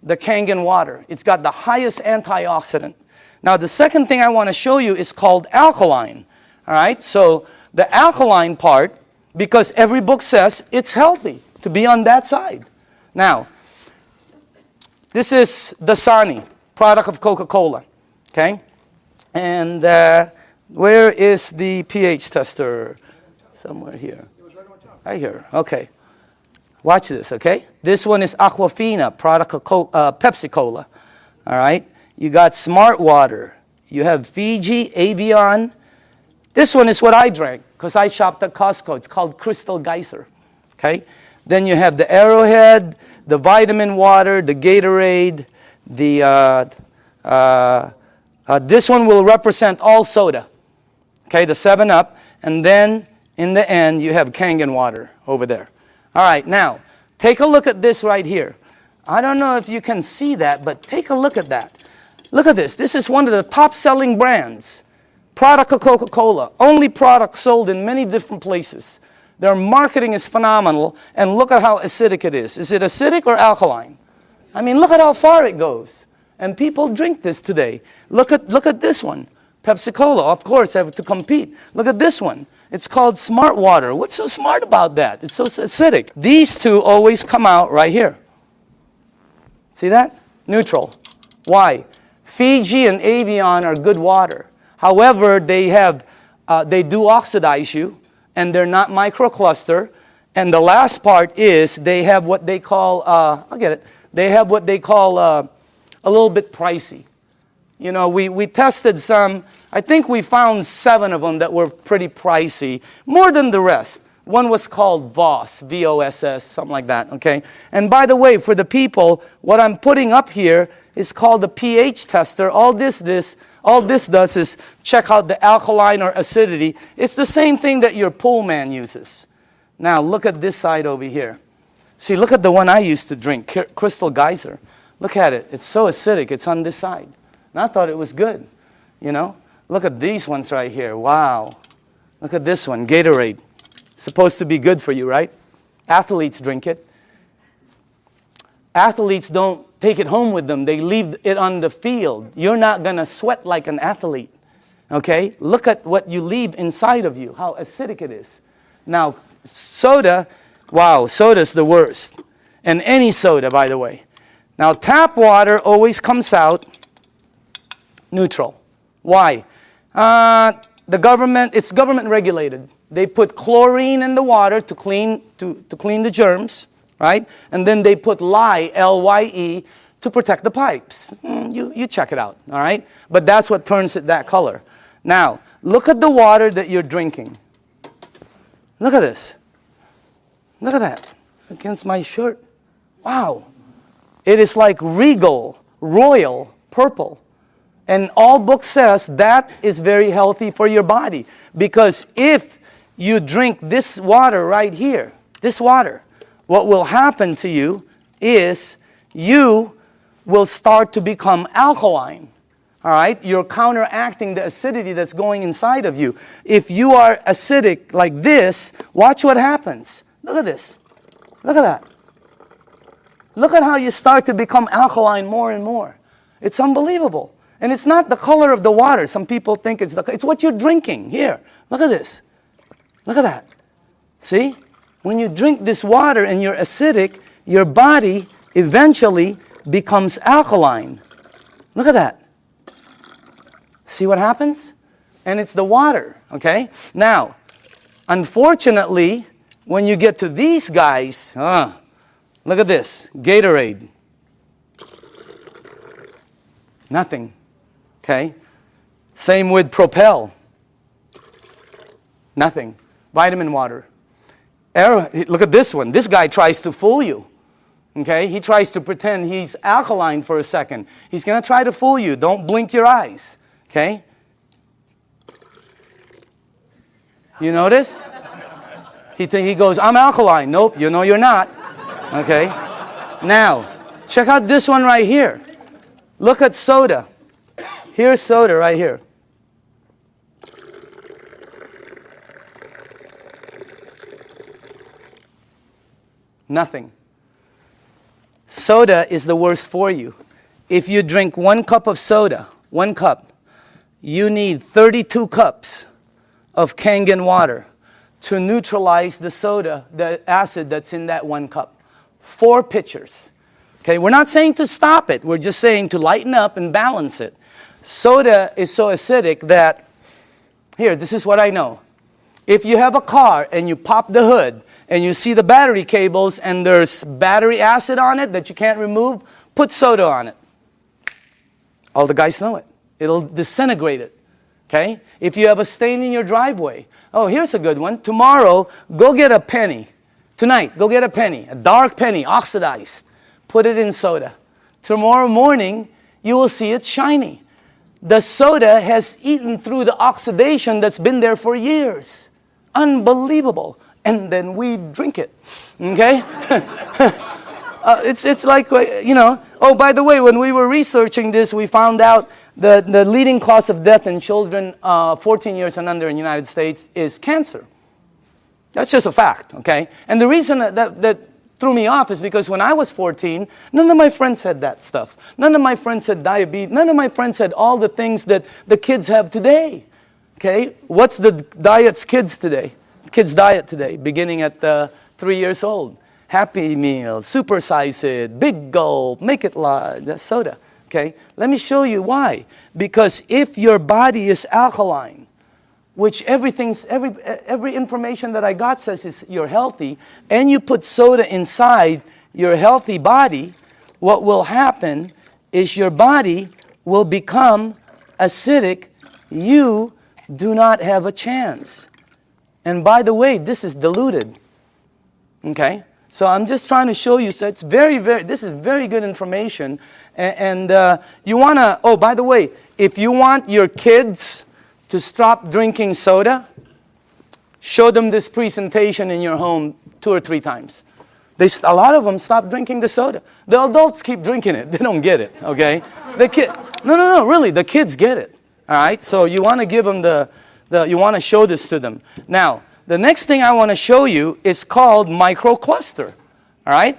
the Kangen water. It's got the highest antioxidant. Now, the second thing I want to show you is called alkaline. All right? So the alkaline part, because every book says it's healthy to be on that side. Now, this is Dasani, product of Coca-Cola, okay? And where is the pH tester? Somewhere here. Right here, okay. Watch this, okay? This one is Aquafina, product of Pepsi-Cola, all right? You got Smart Water. You have Fiji, Avion. This one is what I drank because I shopped at Costco. It's called Crystal Geyser, okay? Then you have the Arrowhead, the vitamin water, the Gatorade, the this one will represent all soda, okay, the 7-Up, and then in the end you have Kangen water over there. All right, now take a look at this right here. I don't know if you can see that, but take a look at that. Look at this. This is one of the top-selling brands. Product of Coca-Cola. Only product sold in many different places. Their marketing is phenomenal, and look at how acidic it is. Is it acidic or alkaline? I mean, look at how far it goes. And people drink this today. Look at this one. Pepsi-Cola, of course, have to compete. Look at this one. It's called Smart Water. What's so smart about that? It's so acidic. These two always come out right here. See that? Neutral. Why? Fiji and Avion are good water. However, they do oxidize you, and they're not microcluster. And the last part is they have what they call, I'll get it, they have what they call a little bit pricey. You know, we tested some, I think we found 7 of them that were pretty pricey, more than the rest. One was called VOSS, V-O-S-S, something like that, okay? And by the way, for the people, what I'm putting up here is called the pH tester. All this does is check out the alkaline or acidity. It's the same thing that your pool man uses. Now, look at this side over here. See, look at the one I used to drink, Crystal Geyser. Look at it. It's so acidic. It's on this side. And I thought it was good, you know? Look at these ones right here. Wow. Look at this one, Gatorade. Supposed to be good for you, right? Athletes drink it. Athletes don't take it home with them. They leave it on the field. You're not going to sweat like an athlete, okay? Look at what you leave inside of you, how acidic it is. Now, soda, wow, soda's the worst. And any soda, by the way. Now, tap water always comes out neutral. Why? It's government regulated. They put chlorine in the water to clean the germs, right? And then they put lye, L-Y-E, to protect the pipes. You check it out, all right? But that's what turns it that color. Now, look at the water that you're drinking. Look at this. Look at that. Against my shirt. Wow. It is like regal, royal, purple. And all book says that is very healthy for your body. Because if you drink this water right here, this water, what will happen to you is you will start to become alkaline. All right? You're counteracting the acidity that's going inside of you. If you are acidic like this, watch what happens. Look at this. Look at that. Look at how you start to become alkaline more and more. It's unbelievable. And it's not the color of the water. Some people think it's what you're drinking. Here, look at this. Look at that. See? When you drink this water and you're acidic, your body eventually becomes alkaline. Look at that. See what happens? And it's the water, okay? Now, unfortunately, when you get to these guys, look at this, Gatorade. Nothing, okay? Same with Propel. Nothing. Vitamin water. Look at this one. This guy tries to fool you. Okay? He tries to pretend he's alkaline for a second. He's going to try to fool you. Don't blink your eyes. Okay? You notice? He goes, I'm alkaline. Nope, you know you're not. Okay? Now, check out this one right here. Look at soda. Here's soda right here. Nothing. Soda is the worst for you. If you drink 1 cup of soda, 1 cup, you need 32 cups of Kangen water to neutralize the soda, the acid that's in that 1 cup. 4 pitchers. Okay, we're not saying to stop it. We're just saying to lighten up and balance it. Soda is so acidic that, here, this is what I know. If you have a car and you pop the hood and you see the battery cables and there's battery acid on it that you can't remove, put soda on it. All the guys know it. It'll disintegrate it. Okay? If you have a stain in your driveway, oh, here's a good one. Tomorrow, go get a penny. Tonight, go get a penny, a dark penny, oxidized. Put it in soda. Tomorrow morning, you will see it's shiny. The soda has eaten through the oxidation that's been there for years. Unbelievable. And then we drink it. Okay? It's like, you know, oh, by the way, when we were researching this, we found out the leading cause of death in children 14 years and under in the United States is cancer. That's just a fact, okay? And the reason that threw me off is because when I was 14, none of my friends had that stuff. None of my friends had diabetes. None of my friends had all the things that the kids have today, okay? What's the diet's kids today? Kids' diet today, beginning at 3 years old. Happy Meal, supersize it, big gulp, make it large, soda, okay? Let me show you why. Because if your body is alkaline, which every information that I got says is you're healthy, and you put soda inside your healthy body, what will happen is your body will become acidic. You do not have a chance. And by the way, this is diluted. Okay? So I'm just trying to show you, so it's this is very good information. And you want to, oh, by the way, if you want your kids to stop drinking soda, show them this presentation in your home 2 or 3 times. A lot of them stop drinking the soda. The adults keep drinking it. They don't get it, okay? No, really, the kids get it, all right? So you want to give them you want to show this to them. Now, the next thing I want to show you is called microcluster, all right?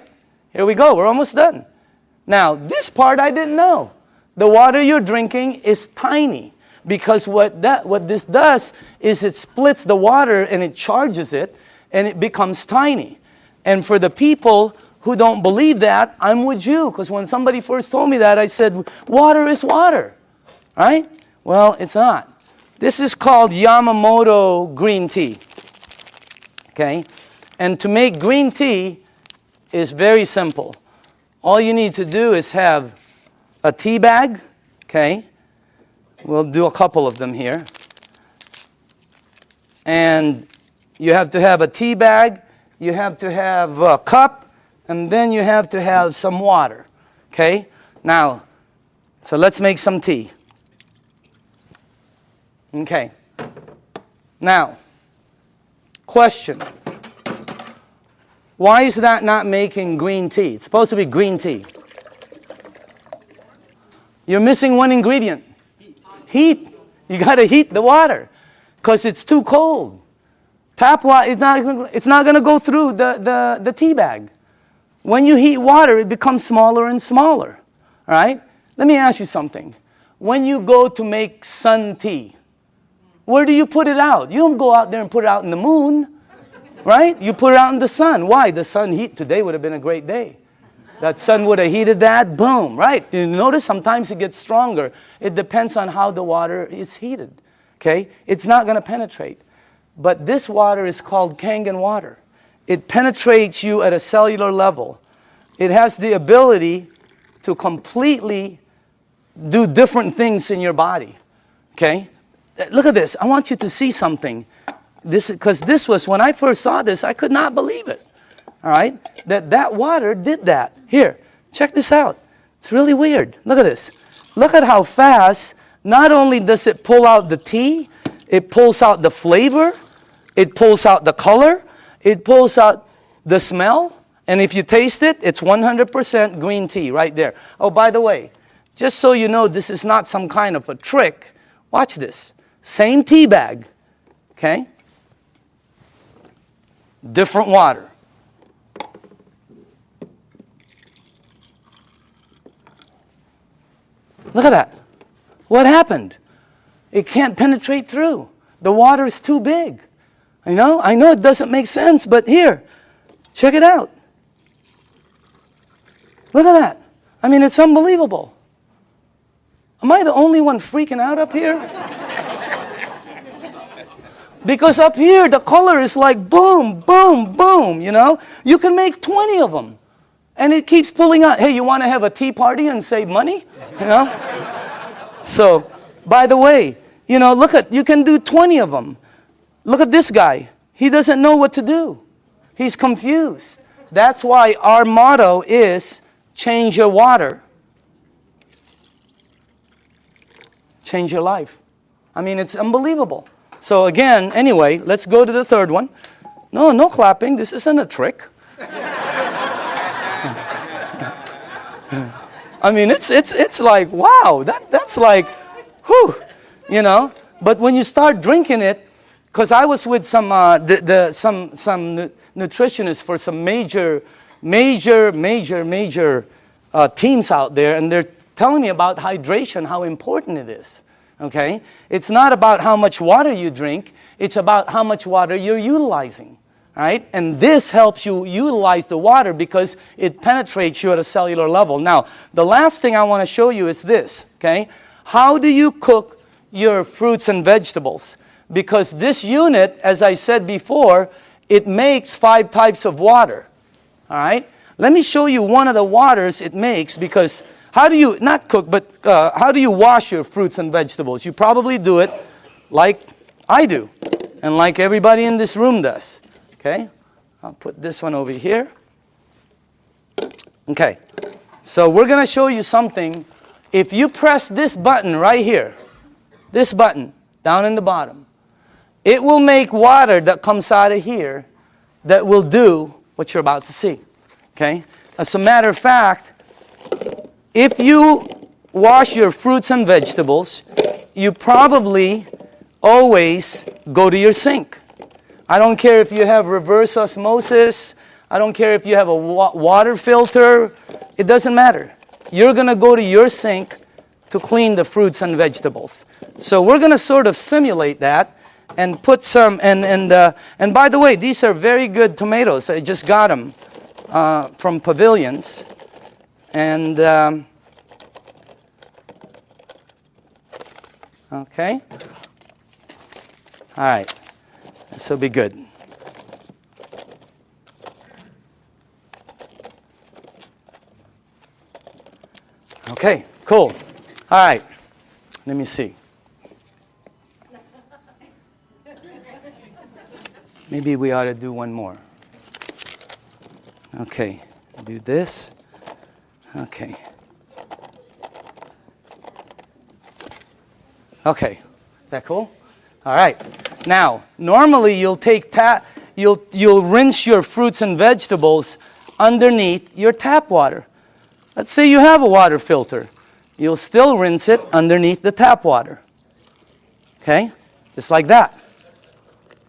Here we go. We're almost done. Now, this part I didn't know. The water you're drinking is tiny. Because what this does is it splits the water and it charges it and it becomes tiny. And for the people who don't believe that, I'm with you. Because when somebody first told me that, I said, water is water. Right? Well, it's not. This is called Yamamoto green tea. Okay? And to make green tea is very simple. All you need to do is have a tea bag. Okay? We'll do a couple of them here. And you have to have a tea bag, you have to have a cup, and then you have to have some water. Okay? Now, so let's make some tea. Okay. Now, question. Why is that not making green tea? It's supposed to be green tea. You're missing one ingredient. Heat. You got to heat the water because it's too cold. Tap water, it's not going to go through the tea bag. When you heat water, it becomes smaller and smaller. All right? Let me ask you something. When you go to make sun tea, where do you put it out? You don't go out there and put it out in the moon. Right? You put it out in the sun. Why? The sun heat. Today would have been a great day. That sun would have heated that, boom, right? You notice sometimes it gets stronger. It depends on how the water is heated, okay? It's not going to penetrate. But this water is called Kangen water. It penetrates you at a cellular level. It has the ability to completely do different things in your body, okay? Look at this. I want you to see something. Because this was, when I first saw this, I could not believe it. All right? That water did that. Here, check this out. It's really weird. Look at this. Look at how fast, not only does it pull out the tea, it pulls out the flavor, it pulls out the color, it pulls out the smell, and if you taste it, it's 100% green tea right there. Oh, by the way, just so you know this is not some kind of a trick, watch this. Same tea bag, okay? Different water. Look at that. What happened? It can't penetrate through The water is too big. I know it doesn't make sense, but here, check it out. Look at that. I mean, it's unbelievable. Am I the only one freaking out up here? Because up here, the color is like boom, boom, boom, you know? You can make 20 of them. And it keeps pulling out. Hey, you want to have a tea party and save money? You know? So, by the way, you know, you can do 20 of them. Look at this guy. He doesn't know what to do. He's confused. That's why our motto is change your water. Change your life. I mean, it's unbelievable. So again, anyway, let's go to the third one. No clapping. This isn't a trick. I mean, it's like, wow, that's like, whew, you know. But when you start drinking it, because I was with some nutritionists for some major teams out there, and they're telling me about hydration, how important it is. Okay, it's not about how much water you drink; it's about how much water you're utilizing. Right? And this helps you utilize the water because it penetrates you at a cellular level. Now, the last thing I want to show you is this, okay? How do you cook your fruits and vegetables? Because this unit, as I said before, it makes 5 types of water. All right? Let me show you one of the waters it makes, because how do you, not cook, but how do you wash your fruits and vegetables? You probably do it like I do, and like everybody in this room does. Okay, I'll put this one over here. Okay, so we're going to show you something. If you press this button right here, this button down in the bottom, it will make water that comes out of here that will do what you're about to see. Okay, as a matter of fact, if you wash your fruits and vegetables, you probably always go to your sink. I don't care if you have reverse osmosis. I don't care if you have a water filter. It doesn't matter. You're going to go to your sink to clean the fruits and vegetables. So we're going to sort of simulate that and put some, and by the way, these are very good tomatoes. I just got them from Pavilions. And, okay. All right. This will be good. Okay, cool. All right. Let me see. Maybe we ought to do one more. Okay, do this. Okay. Okay, is that cool? All right. Now, normally you'll rinse your fruits and vegetables underneath your tap water. Let's say you have a water filter. You'll still rinse it underneath the tap water. Okay? Just like that.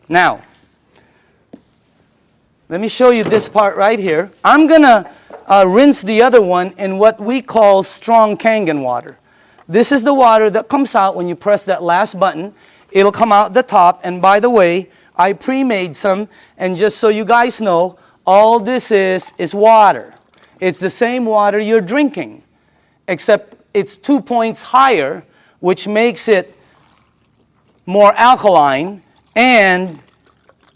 Now, let me show you this part right here. I'm going to rinse the other one in what we call strong Kangen water. This is the water that comes out when you press that last button. It'll come out the top. And by the way, I pre-made some. And just so you guys know, all this is water. It's the same water you're drinking, except it's 2 points higher, which makes it more alkaline, and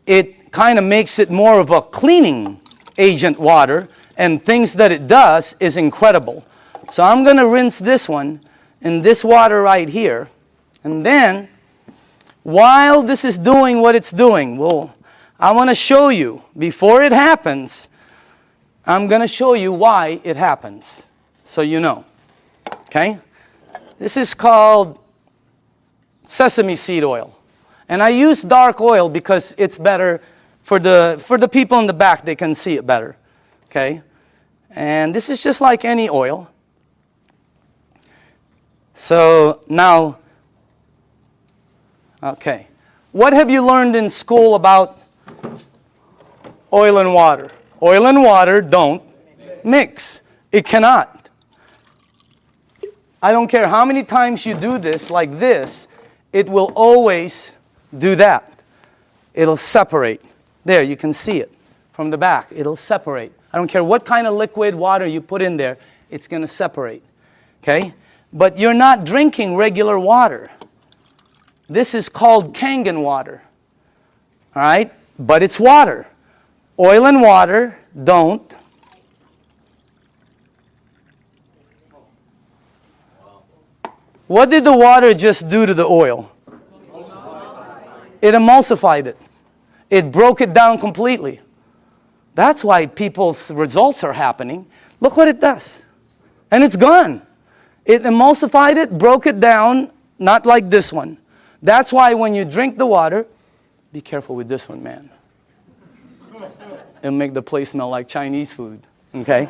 it kind of makes it more of a cleaning agent water, and things that it does is incredible. So I'm going to rinse this one in this water right here, and then while this is doing what it's doing, well, I want to show you, before it happens, I'm going to show you why it happens, so you know. Okay? This is called sesame seed oil. And I use dark oil because it's better for the people in the back. They can see it better. Okay? And this is just like any oil. So now, okay. What have you learned in school about oil and water? Oil and water don't mix. It cannot. I don't care how many times you do this like this, it will always do that. It'll separate. There, you can see it from the back. It'll separate. I don't care what kind of liquid water you put in there, it's going to separate. Okay? But you're not drinking regular water. This is called Kangen water. All right? But it's water. Oil and water don't. What did the water just do to the oil? It emulsified it. It broke it down completely. That's why people's results are happening. Look what it does. And it's gone. It emulsified it, broke it down, not like this one. That's why when you drink the water, be careful with this one, man. It'll make the place smell like Chinese food, okay?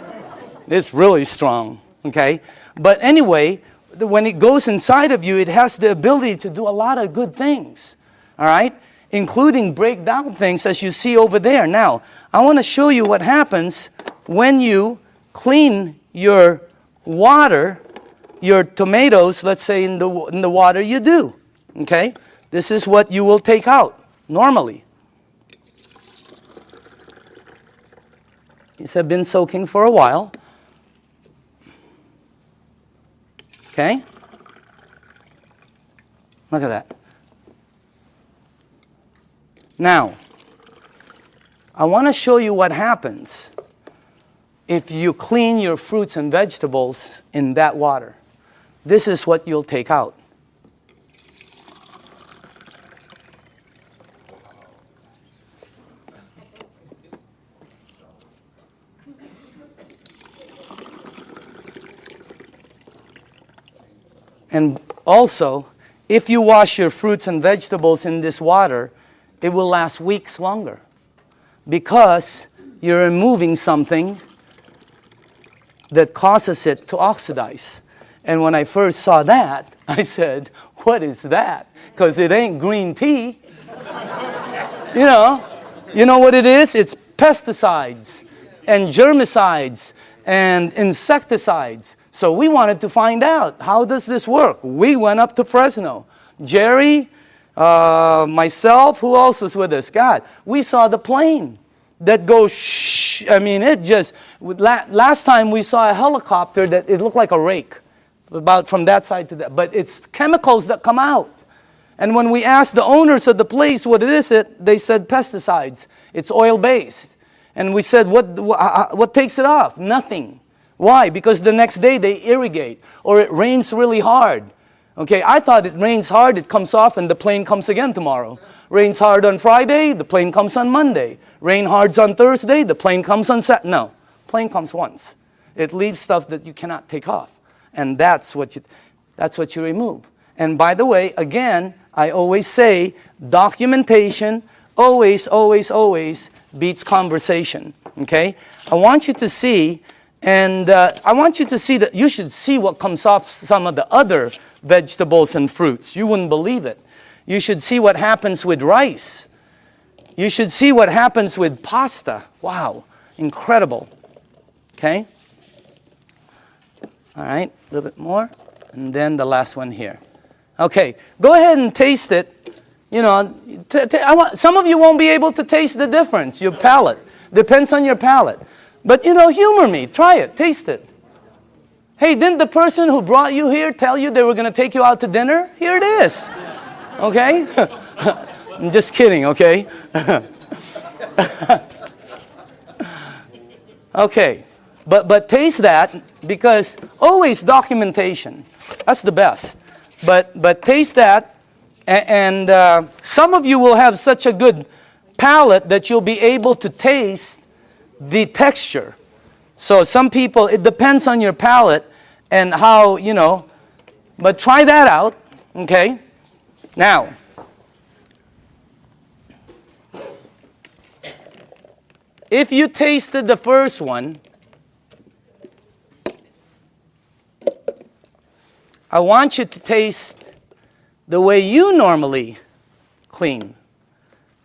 It's really strong, okay? But anyway, when it goes inside of you, it has the ability to do a lot of good things, all right? Including break down things as you see over there. Now, I want to show you what happens when you clean your water, your tomatoes, let's say in the water you do, okay? This is what you will take out normally. These have been soaking for a while. Okay? Look at that. Now, I want to show you what happens if you clean your fruits and vegetables in that water. This is what you'll take out. And also, if you wash your fruits and vegetables in this water, it will last weeks longer because you're removing something that causes it to oxidize. And when I first saw that, I said, what is that? Because it ain't green tea. You know what it is? It's pesticides and germicides and insecticides. So we wanted to find out, how does this work? We went up to Fresno. Jerry, myself, who else was with us? God, we saw the plane that goes shh. I mean, it just, last time we saw a helicopter that it looked like a rake, about from that side to that. But it's chemicals that come out. And when we asked the owners of the place what it is, they said pesticides. It's oil-based. And we said, what takes it off? Nothing. Why? Because the next day they irrigate, or it rains really hard. Okay, I thought it rains hard, it comes off, and the plane comes again tomorrow. Rains hard on Friday, the plane comes on Monday. Rain hard on Thursday, the plane comes on Saturday. No, plane comes once. It leaves stuff that you cannot take off. And that's what you remove. And by the way, again, I always say, documentation always, always, always beats conversation. Okay? I want you to see, and I want you to see that you should see what comes off some of the other vegetables and fruits. You wouldn't believe it. You should see what happens with rice. You should see what happens with pasta. Wow, incredible. Okay? All right, a little bit more. And then the last one here. Okay, go ahead and taste it. You know, some of you won't be able to taste the difference. Your palate. Depends on your palate. But, you know, humor me. Try it. Taste it. Hey, didn't the person who brought you here tell you they were going to take you out to dinner? Here it is. Okay? I'm just kidding, okay? Okay. But taste that, because always documentation. That's the best. But taste that, and some of you will have such a good palate that you'll be able to taste the texture. So some people, it depends on your palate and how, you know, but try that out, okay? Now, if you tasted the first one, I want you to taste the way you normally clean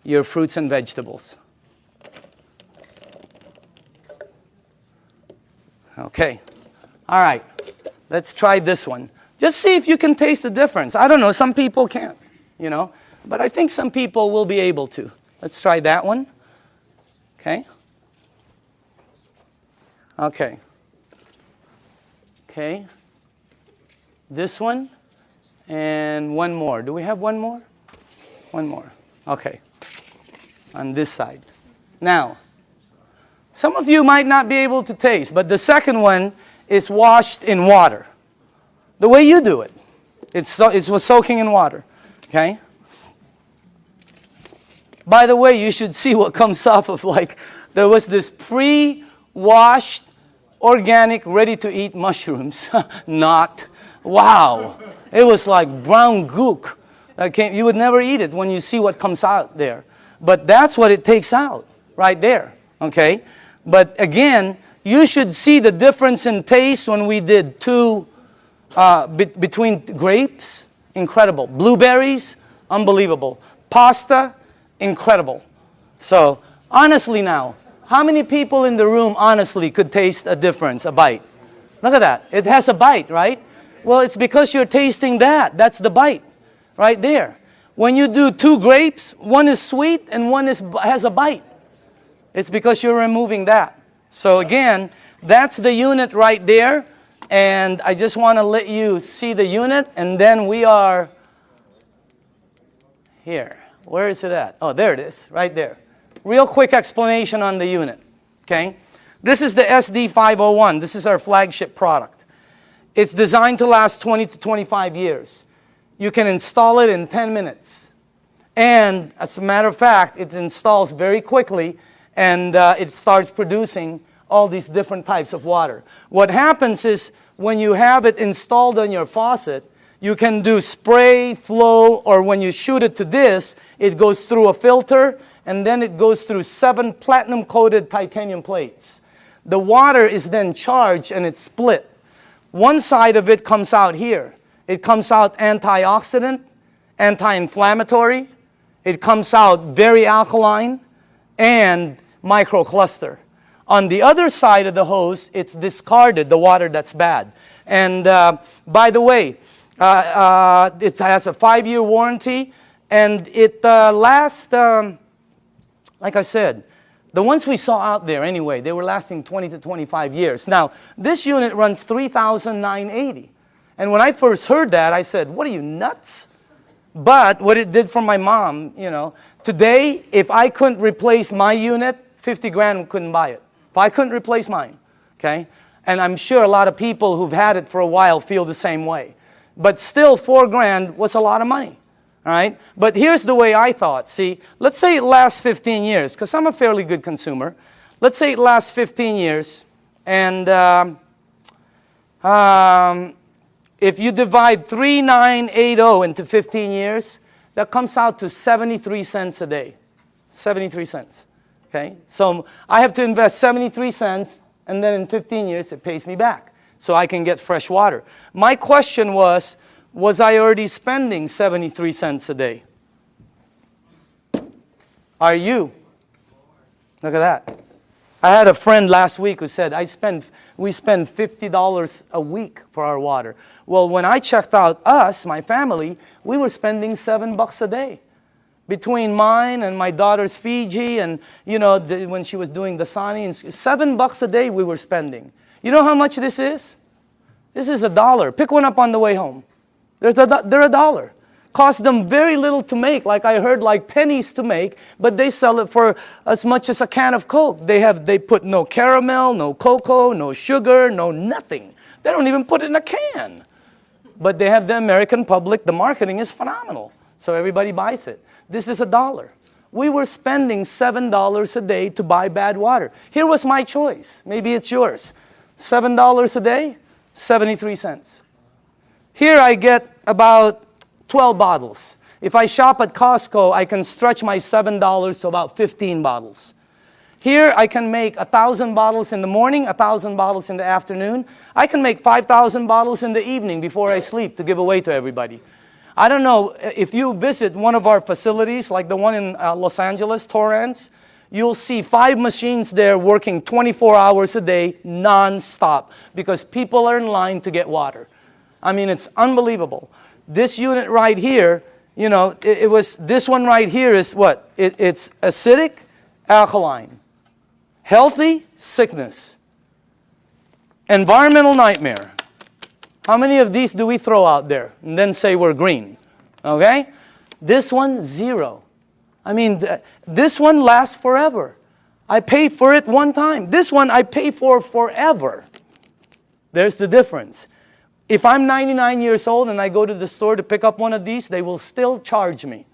your fruits and vegetables. Okay. All right. Let's try this one. Just see if you can taste the difference. I don't know. Some people can't, you know. but I think some people will be able to. Let's try that one. Okay. Okay. Okay. This one. And one more. Do we have one more? One more. Okay. On this side. Now, some of you might not be able to taste, but the second one is washed in water. The way you do it. It's soaking in water. Okay? By the way, you should see what comes off of, like, there was this pre-washed, organic, ready-to-eat mushrooms. Not. Wow. It was like brown gook. You would never eat it when you see what comes out there. But that's what it takes out, right there. Okay? But again, you should see the difference in taste when we did between grapes, incredible. Blueberries, unbelievable. Pasta, incredible. So, honestly now, how many people in the room honestly could taste a difference, a bite? Look at that. It has a bite, right? Well, it's because you're tasting that. That's the bite, right there. When you do 2 grapes, one is sweet and one has a bite. It's because you're removing that. So again, that's the unit right there. And I just want to let you see the unit. And then we are here. Where is it at? Oh, there it is, right there. Real quick explanation on the unit. Okay? This is the SD501. This is our flagship product. It's designed to last 20 to 25 years. You can install it in 10 minutes. And as a matter of fact, it installs very quickly and it starts producing all these different types of water. What happens is when you have it installed on your faucet, you can do spray, flow, or when you shoot it to this, it goes through a filter and then it goes through 7 platinum-coated titanium plates. The water is then charged and it's split. One side of it comes out here. It comes out antioxidant, anti-inflammatory. It comes out very alkaline and microcluster. On the other side of the hose, it's discarded, the water that's bad. And by the way, it has a 5-year warranty, and it lasts, like I said, the ones we saw out there anyway, they were lasting 20 to 25 years. Now, this unit runs $3,980. And when I first heard that, I said, what are you, nuts? But what it did for my mom, you know, today, if I couldn't replace my unit, 50 grand couldn't buy it. If I couldn't replace mine, okay? And I'm sure a lot of people who've had it for a while feel the same way. But still, 4 grand was a lot of money. All right? But here's the way I thought. See, let's say it lasts 15 years, because I'm a fairly good consumer. Let's say it lasts 15 years, and if you divide 3,980 into 15 years, that comes out to 73 cents a day. 73 cents. Okay? So I have to invest 73 cents, and then in 15 years, it pays me back. So I can get fresh water. My question was I already spending 73 cents a day? Are you? Look at that. I had a friend last week who said, we spend $50 a week for our water. Well, when I checked out us, my family, we were spending $7 a day. Between mine and my daughter's Fiji and, you know, when she was doing the Sani, $7 a day we were spending. You know how much this is? This is $1. Pick one up on the way home. They're $1. Cost them very little to make, like I heard, like pennies to make, but they sell it for as much as a can of Coke. They put no caramel, no cocoa, no sugar, no nothing. They don't even put it in a can. But they have the American public, the marketing is phenomenal. So everybody buys it. This is $1. We were spending $7 a day to buy bad water. Here was my choice. Maybe it's yours. $7 a day, 73 cents. Here I get about 12 bottles. If I shop at Costco, I can stretch my $7 to about 15 bottles. Here I can make 1,000 bottles in the morning, 1,000 bottles in the afternoon. I can make 5,000 bottles in the evening before I sleep to give away to everybody. I don't know, if you visit one of our facilities, like the one in Los Angeles, Torrance, you'll see 5 machines there working 24 hours a day, non-stop, because people are in line to get water. I mean, it's unbelievable. This unit right here, you know, it was, this one right here is what? It's acidic, alkaline. Healthy, sickness. Environmental nightmare. How many of these do we throw out there and then say we're green? Okay? This one, 0. I mean, this one lasts forever. I pay for it one time. This one I pay for forever. There's the difference. If I'm 99 years old and I go to the store to pick up one of these, they will still charge me.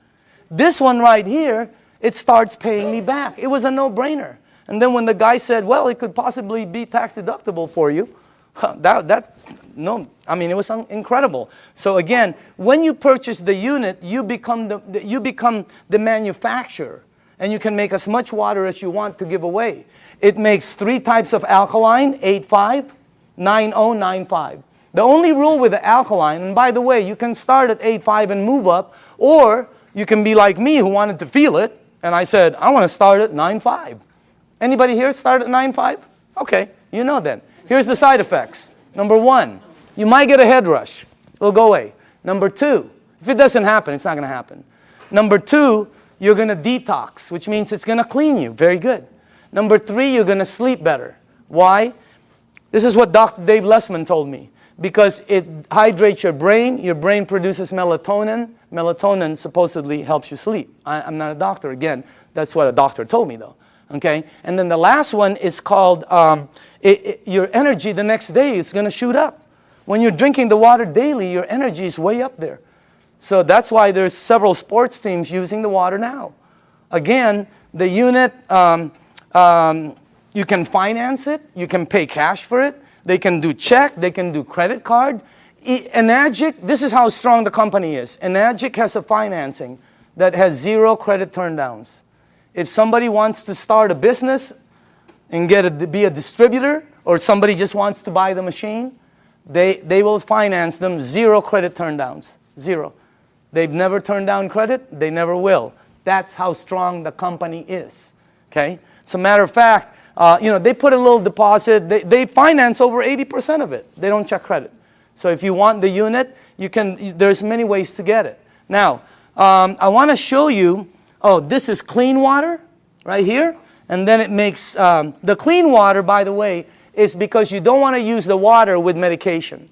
This one right here, it starts paying me back. It was a no-brainer. And then when the guy said, well, it could possibly be tax deductible for you, it was incredible. So again, when you purchase the unit, you become the manufacturer. And you can make as much water as you want to give away. It makes 3 types of alkaline, 8.5, 9.0, 9.5. The only rule with the alkaline, and by the way, you can start at 8.5 and move up, or you can be like me who wanted to feel it, and I said, I want to start at 9.5. Anybody here start at 9.5? Okay, you know then. Here's the side effects. Number 1, you might get a head rush. It'll go away. Number 2, if it doesn't happen, it's not going to happen. Number 2, you're going to detox, which means it's going to clean you. Very good. Number 3, you're going to sleep better. Why? This is what Dr. Dave Lessman told me. Because it hydrates your brain produces melatonin. Melatonin supposedly helps you sleep. I'm not a doctor, again. That's what a doctor told me, though. Okay? And then the last one is called, your energy the next day is going to shoot up. When you're drinking the water daily, your energy is way up there. So that's why there's several sports teams using the water now. Again, the unit, you can finance it. You can pay cash for it. They can do check. They can do credit card. Enagic, this is how strong the company is. Enagic has a financing that has 0 credit turndowns. If somebody wants to start a business and be a distributor, or somebody just wants to buy the machine, they will finance them 0 credit turndowns. 0. They've never turned down credit. They never will. That's how strong the company is. Okay? As a matter of fact, they put a little deposit. They finance over 80% of it. They don't check credit. So if you want the unit, there's many ways to get it. Now, I want to show you, this is clean water right here. And then it makes, the clean water, by the way, is because you don't want to use the water with medication.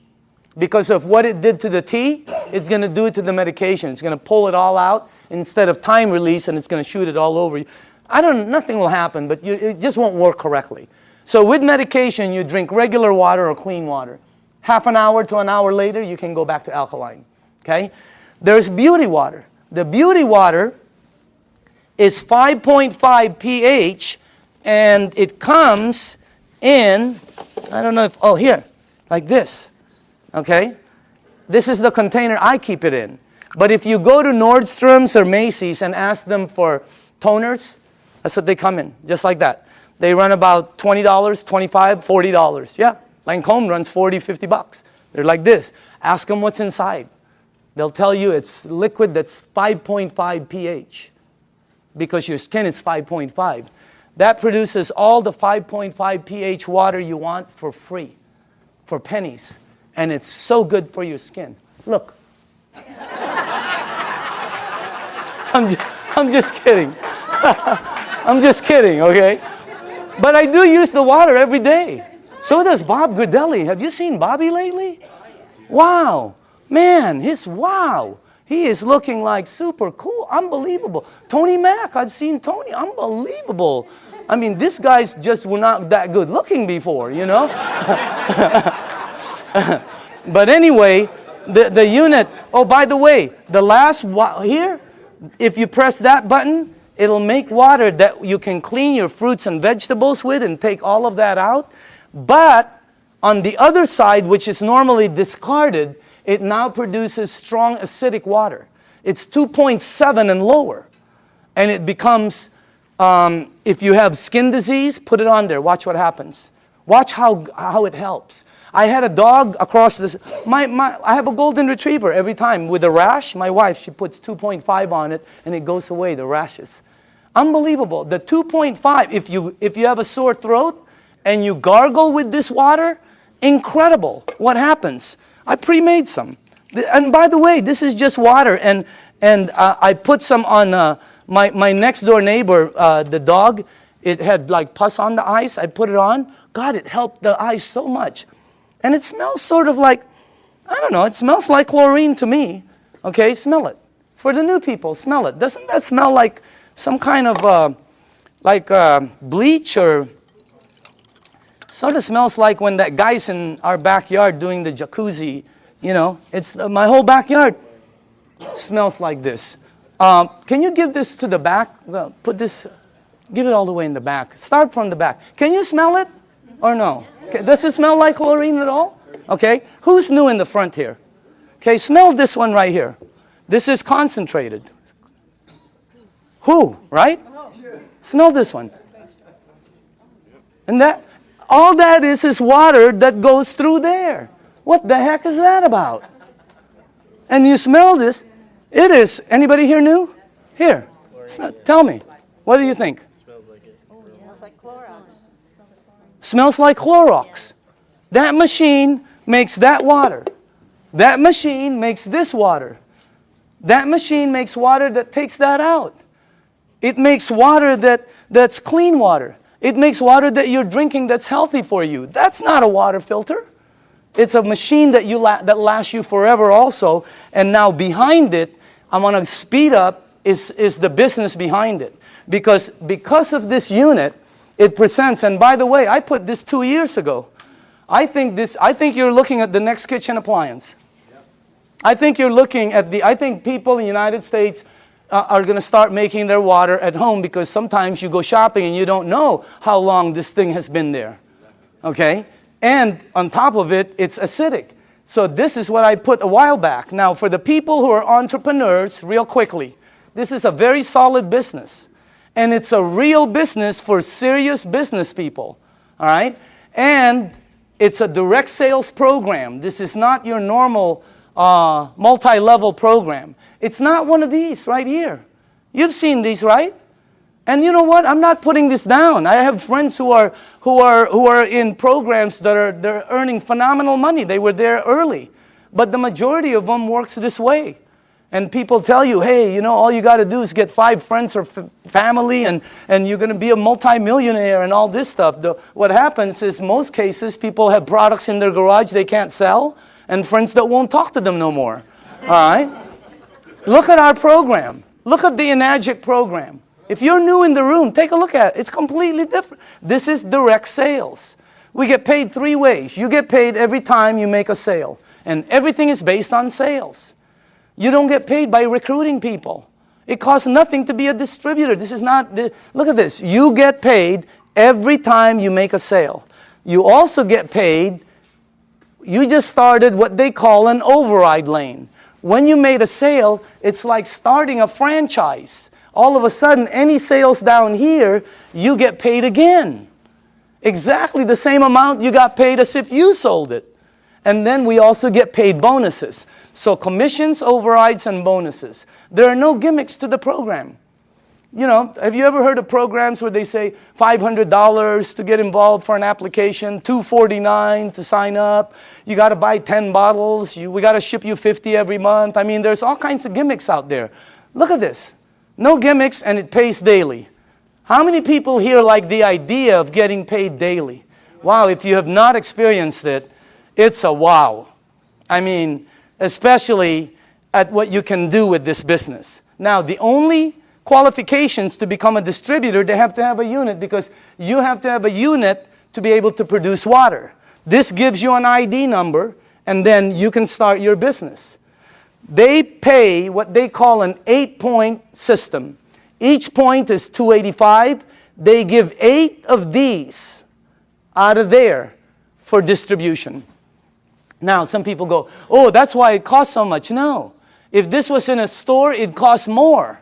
Because of what it did to the tea, it's going to do it to the medication. It's going to pull it all out instead of time release, and it's going to shoot it all over you. Nothing will happen, but it just won't work correctly. So with medication, you drink regular water or clean water. Half an hour to an hour later, you can go back to alkaline. Okay? There's beauty water. The beauty water is 5.5 pH, and it comes in, I don't know if, here, like this. Okay? This is the container I keep it in. But if you go to Nordstrom's or Macy's and ask them for toners, that's what they come in, just like that. They run about $20, $25, $40. Yeah, Lancome runs $40, $50. They're like this. Ask them what's inside. They'll tell you it's liquid that's 5.5 pH because your skin is 5.5. That produces all the 5.5 pH water you want for free, for pennies. And it's so good for your skin. Look. I'm just kidding. I'm just kidding, okay? But I do use the water every day. So does Bob Gridelli. Have you seen Bobby lately? Wow. Man, wow. He is looking like super cool. Unbelievable. Tony Mack, I've seen Tony. Unbelievable. I mean, these guys just were not that good looking before, you know? But anyway, the unit, by the way, the last here, if you press that button, it'll make water that you can clean your fruits and vegetables with and take all of that out. But on the other side, which is normally discarded, it now produces strong acidic water. It's 2.7 and lower. And it becomes, if you have skin disease, put it on there. Watch what happens. Watch how it helps. I had a dog across this. I have a golden retriever every time with a rash. My wife, she puts 2.5 on it, and it goes away, the rashes. Unbelievable. The 2.5, if you have a sore throat and you gargle with this water, incredible. What happens? I pre-made some. And by the way, this is just water. And And I put some on my next door neighbor, the dog. It had like pus on the eyes. I put it on. God, it helped the eyes so much. And it smells sort of like, I don't know, it smells like chlorine to me. Okay, smell it. For the new people, smell it. Doesn't that smell like some kind of bleach, or sort of smells like when that guy's in our backyard doing the jacuzzi, you know? It's my whole backyard smells like this. Can you give this to the back? Well, put this, give it all the way in the back. Start from the back. Can you smell it or no? Okay. Does it smell like chlorine at all? Okay. Who's new in the front here? Okay, smell this one right here. This is concentrated. Who, right? Smell this one. And that, all that is water that goes through there. What the heck is that about? And you smell this. It is, anybody here new? Here, tell me. What do you think? Smells like it. Oh, yeah. Smells like Clorox. Smells like Clorox. That machine makes that water. That machine makes this water. That machine makes water that takes that out. It makes water that's clean water. It makes water that you're drinking that's healthy for you. That's not a water filter. It's a machine that that lasts you forever also. And now behind it, I'm going to speed up, is the business behind it. Because of this unit, it presents, and by the way, I put this 2 years ago. I think you're looking at the next kitchen appliance. I think you're looking at I think people in the United States are going to start making their water at home, because sometimes you go shopping and you don't know how long this thing has been there. Okay? And on top of it, it's acidic. So this is what I put a while back. Now, for the people who are entrepreneurs, real quickly, this is a very solid business. And it's a real business for serious business people. All right? And it's a direct sales program. This is not your normal multi-level program. It's not one of these right here. You've seen these, right? And you know what? I'm not putting this down. I have friends who are in programs they're earning phenomenal money. They were there early. But the majority of them works this way. And people tell you, hey, you know, all you got to do is get 5 friends or family, and you're going to be a multimillionaire and all this stuff. What happens is, most cases, people have products in their garage they can't sell, and friends that won't talk to them no more. All right? Look at our program. Look at the Enagic program. If you're new in the room, take a look at it. It's completely different. This is direct sales. We get paid 3 ways. You get paid every time you make a sale. And everything is based on sales. You don't get paid by recruiting people. It costs nothing to be a distributor. This is not, look at this. You get paid every time you make a sale. You also get paid, you just started what they call an override lane. When you made a sale, it's like starting a franchise. All of a sudden, any sales down here, you get paid again. Exactly the same amount you got paid as if you sold it. And then we also get paid bonuses. So commissions, overrides, and bonuses. There are no gimmicks to the program. You know, have you ever heard of programs where they say $500 to get involved for an application, $249 to sign up, you got to buy 10 bottles, we got to ship you 50 every month. I mean, there's all kinds of gimmicks out there. Look at this. No gimmicks, and it pays daily. How many people here like the idea of getting paid daily? Wow, if you have not experienced it, it's a wow. I mean, especially at what you can do with this business. Now, the only qualifications to become a distributor, they have to have a unit, because you have to have a unit to be able to produce water. This gives you an ID number, and then you can start your business. They pay what they call an 8-point system. Each point is $285. They give 8 of these out of there for distribution. Now, some people go, oh, that's why it costs so much. No. If this was in a store, it costs more.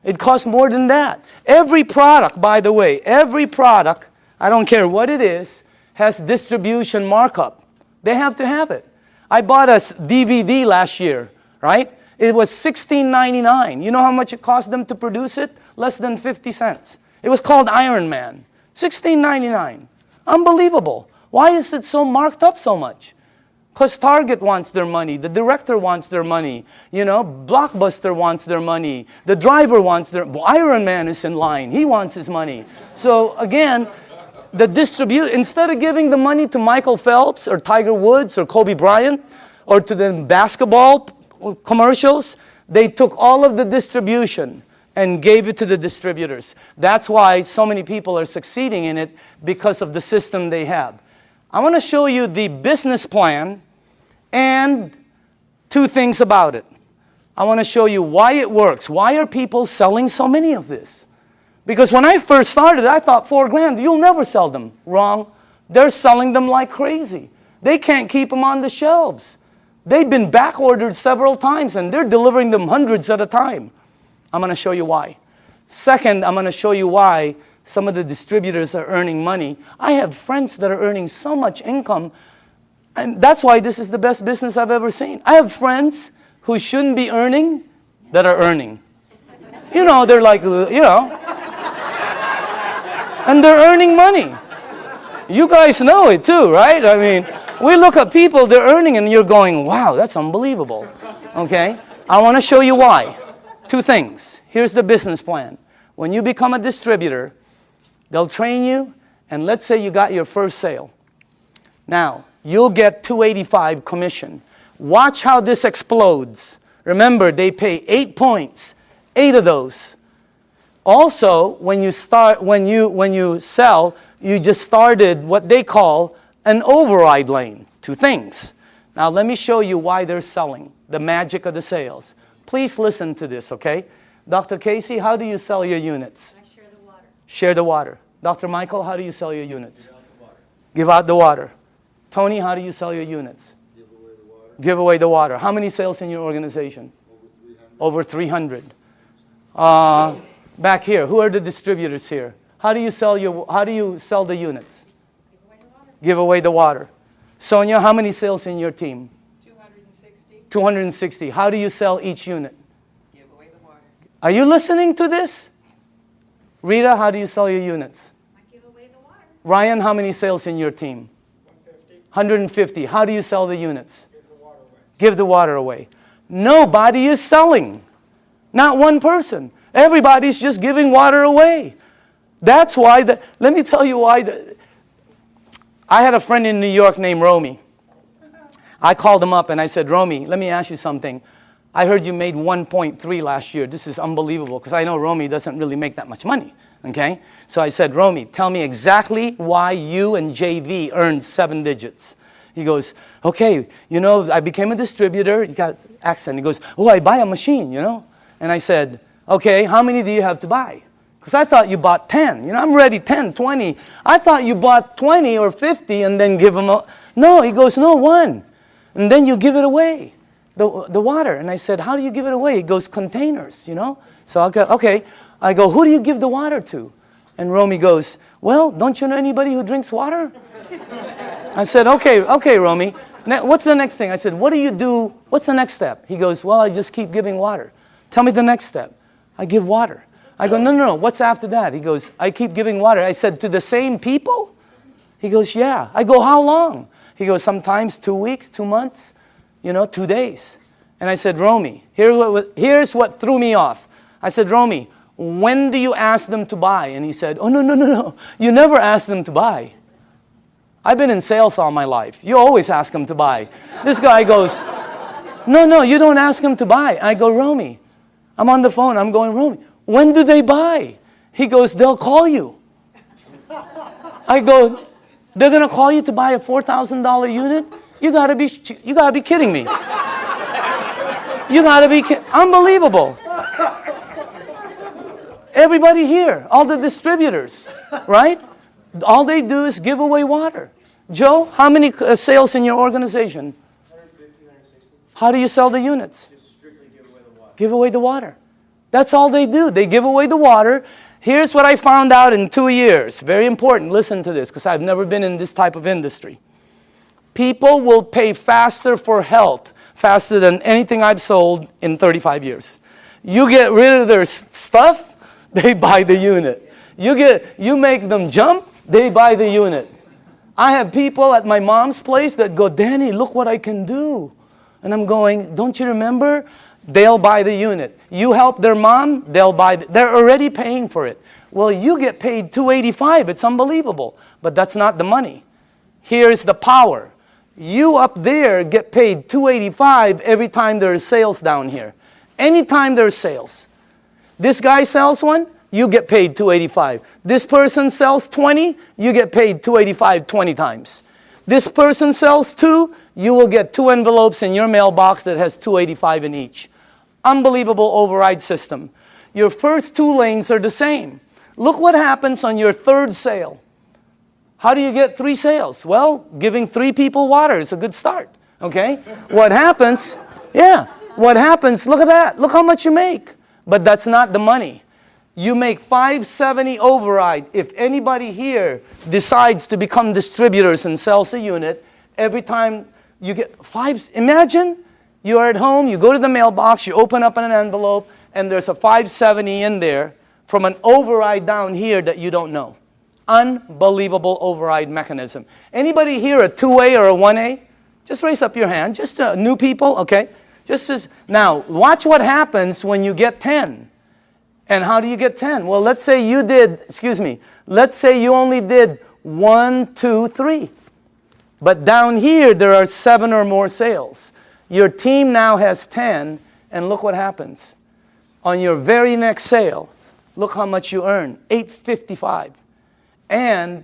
It costs more than that. Every product, by the way, every product, I don't care what it is, has distribution markup. They have to have it. I bought a DVD last year, right? It was $16.99. You know how much it cost them to produce it? Less than 50 cents. It was called Iron Man. $16.99. Unbelievable. Why is it so marked up so much? Because Target wants their money. The director wants their money. Blockbuster wants their money. The driver wants their... Iron Man is in line. He wants his money. So again, instead of giving the money to Michael Phelps or Tiger Woods or Kobe Bryant or to the basketball commercials, they took all of the distribution and gave it to the distributors. That's why so many people are succeeding in it, because of the system they have. I want to show you the business plan and two things about it. I want to show you why it works. Why are people selling so many of this? Because when I first started, I thought $4,000, you'll never sell them. Wrong. They're selling them like crazy. They can't keep them on the shelves. They've been back ordered several times and they're delivering them hundreds at a time. I'm going to show you why. Second, I'm going to show you why some of the distributors are earning money. I have friends that are earning so much income, and that's why this is the best business I've ever seen. I have friends who shouldn't be earning that are earning. They're like, and they're earning money. You guys know it too, right? I mean, we look at people, they're earning, and you're going, wow, that's unbelievable. Okay? I want to show you why. Two things. Here's the business plan. When you become a distributor, they'll train you, and let's say you got your first sale. Now, you'll get $285 commission. Watch how this explodes. Remember, they pay 8 points, 8 of those. Also, when you sell, you just started what they call an override lane. Two things. Now, let me show you why they're selling, the magic of the sales. Please listen to this, okay? Dr. Casey, how do you sell your units? I share the water. Share the water. Dr. Michael, how do you sell your units? Give out the water. Give out the water. Tony, how do you sell your units? Give away the water. Give away the water. How many sales in your organization? Over 300. Over 300. Back here, who are the distributors here? How do you sell the units? Give away the water. Give away the water. Sonia, how many sales in your team? 260. 260. How do you sell each unit? Give away the water. Are you listening to this? Rita, how do you sell your units? I give away the water. Ryan, how many sales in your team? 150. How do you sell the units? Give the water away. Give the water away. Nobody is selling. Not one person. Everybody's just giving water away. That's why, let me tell you why. I had a friend in New York named Romy. I called him up and I said, Romy, let me ask you something. I heard you made 1.3 last year. This is unbelievable, because I know Romy doesn't really make that much money. Okay? So I said, Romy, tell me exactly why you and JV earned 7 digits. He goes, okay, I became a distributor. He got accent. He goes, oh, I buy a machine, And I said, okay, how many do you have to buy? Because I thought you bought 10. I'm ready, 10, 20. I thought you bought 20 or 50 and then give them a... No, he goes, no, 1. And then you give it away, the water. And I said, how do you give it away? He goes, containers, So I go, okay. I go, who do you give the water to? And Romy goes, well, don't you know anybody who drinks water? I said, okay, Romy. What's the next thing? I said, what do you do? What's the next step? He goes, well, I just keep giving water. Tell me the next step. I give water. I go, no. What's after that? He goes, I keep giving water. I said, to the same people? He goes, yeah. I go, how long? He goes, sometimes 2 weeks, 2 months, 2 days. And I said, Romy, here's what threw me off. I said, Romy, when do you ask them to buy? And he said, oh, no. You never ask them to buy. I've been in sales all my life. You always ask them to buy. This guy goes, no, you don't ask them to buy. I go, Romy, I'm on the phone. I'm going, Romy, when do they buy? He goes, they'll call you. I go, they're going to call you to buy a $4,000 unit? You gotta be kidding me. You gotta be kidding. Unbelievable. Everybody here, all the distributors, right? All they do is give away water. Joe, how many sales in your organization? 150, 160. How do you sell the units? Just strictly give away the water. Give away the water. That's all they do. They give away the water. Here's what I found out in 2 years. Very important. Listen to this, because I've never been in this type of industry. People will pay faster for health, faster than anything I've sold in 35 years. You get rid of their stuff, they buy the unit. You make them jump, they buy the unit. I have people at my mom's place that go, Danny, look what I can do. And I'm going, don't you remember? They'll buy the unit. You help their mom, they'll buy. They're already paying for it. Well, you get paid $285. It's unbelievable. But that's not the money. Here's the power. You up there get paid $285 every time there's sales down here. Anytime there's sales. This guy sells one, you get paid $285. This person sells 20, you get paid $285 20 times. This person sells 2, you will get 2 envelopes in your mailbox that has $285 in each. Unbelievable override system. Your first 2 lanes are the same. Look what happens on your 3rd sale. How do you get 3 sales? Well, giving 3 people water is a good start. Okay? What happens? Yeah. What happens? Look at that. Look how much you make. But that's not the money. You make $570 override. If anybody here decides to become distributors and sells a unit, every time you get 5, imagine you are at home, you go to the mailbox, you open up an envelope, and there's a $570 in there from an override down here that you don't know. Unbelievable override mechanism. Anybody here a 2A or a 1A? Just raise up your hand. Just new people, okay? Now, watch what happens when you get 10. And how do you get 10? Well, let's say you did, let's say you only did 1, 2, 3. But down here, there are 7 or more sales. Your team now has 10, and look what happens. On your very next sale, look how much you earn, $855. And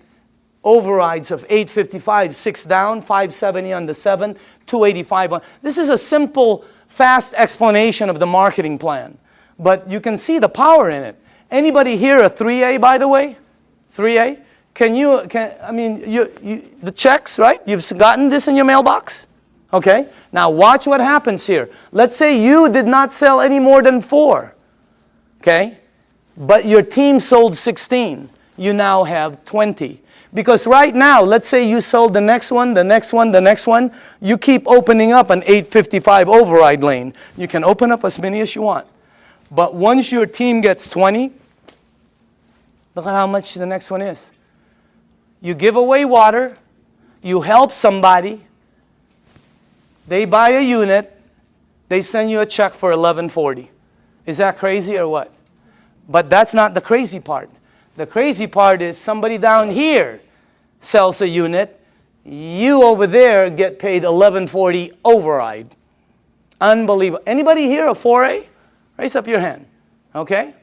overrides of $855, 6 down, $570 on the 7, $285 on. This is a simple, fast explanation of the marketing plan. But you can see the power in it. Anybody here a 3A, by the way? 3A? The checks, right? You've gotten this in your mailbox? Okay? Now watch what happens here. Let's say you did not sell any more than 4. Okay? But your team sold 16. You now have 20. Because right now, let's say you sold the next one, the next one, the next one. You keep opening up an 855 override lane. You can open up as many as you want. But once your team gets 20, look at how much the next one is. You give away water. You help somebody. They buy a unit. They send you a check for $1140. Is that crazy or what? But that's not the crazy part. The crazy part is somebody down here sells a unit. You over there get paid $1140 override. Unbelievable. Anybody here a 4A? Raise up your hand. Okay?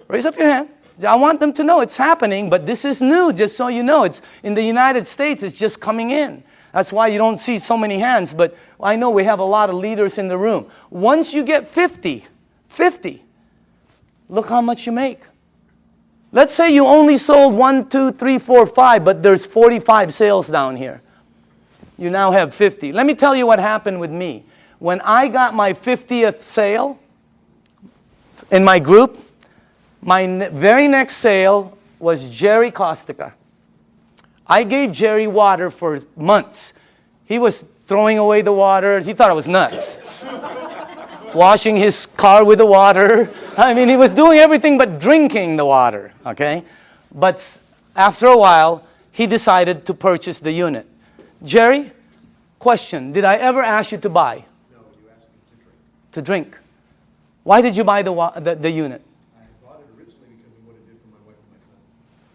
Raise up your hand. I want them to know it's happening, but this is new, just so you know. It's in the United States, it's just coming in. That's why you don't see so many hands, but I know we have a lot of leaders in the room. Once you get 50, look how much you make. Let's say you only sold 1, 2, 3, 4, 5, but there's 45 sales down here. You now have 50. Let me tell you what happened with me. When I got my 50th sale in my group, my very next sale was Jerry Kostica. I gave Jerry water for months. He was throwing away the water. He thought I was nuts. Washing his car with the water. I mean, he was doing everything but drinking the water, okay? But after a while, he decided to purchase the unit. Jerry, question, did I ever ask you to buy? No, you asked me to drink. Why did you buy the unit? I bought it originally because of what it did for my wife and my son.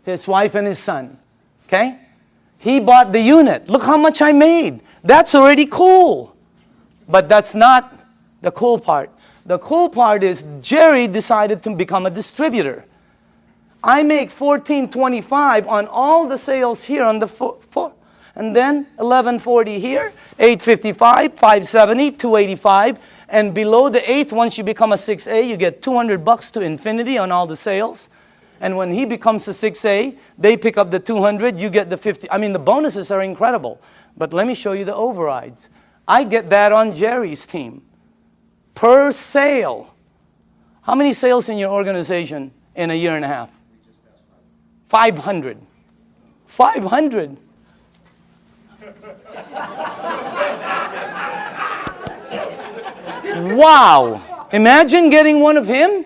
His wife and his son, okay? He bought the unit. Look how much I made. That's already cool. But that's not the cool part. The cool part is Jerry decided to become a distributor. I make $14.25 on all the sales here on the four, and then $11.40 here, $8.55, $5.70, $2.85, and below the 8th, once you become a 6A, you get $200 to infinity on all the sales. And when he becomes a 6A, they pick up the 200, you get the 50. I mean, the bonuses are incredible. But let me show you the overrides. I get that on Jerry's team. Per sale. How many sales in your organization in a year and a half? 500. 500. Wow. Imagine getting one of him.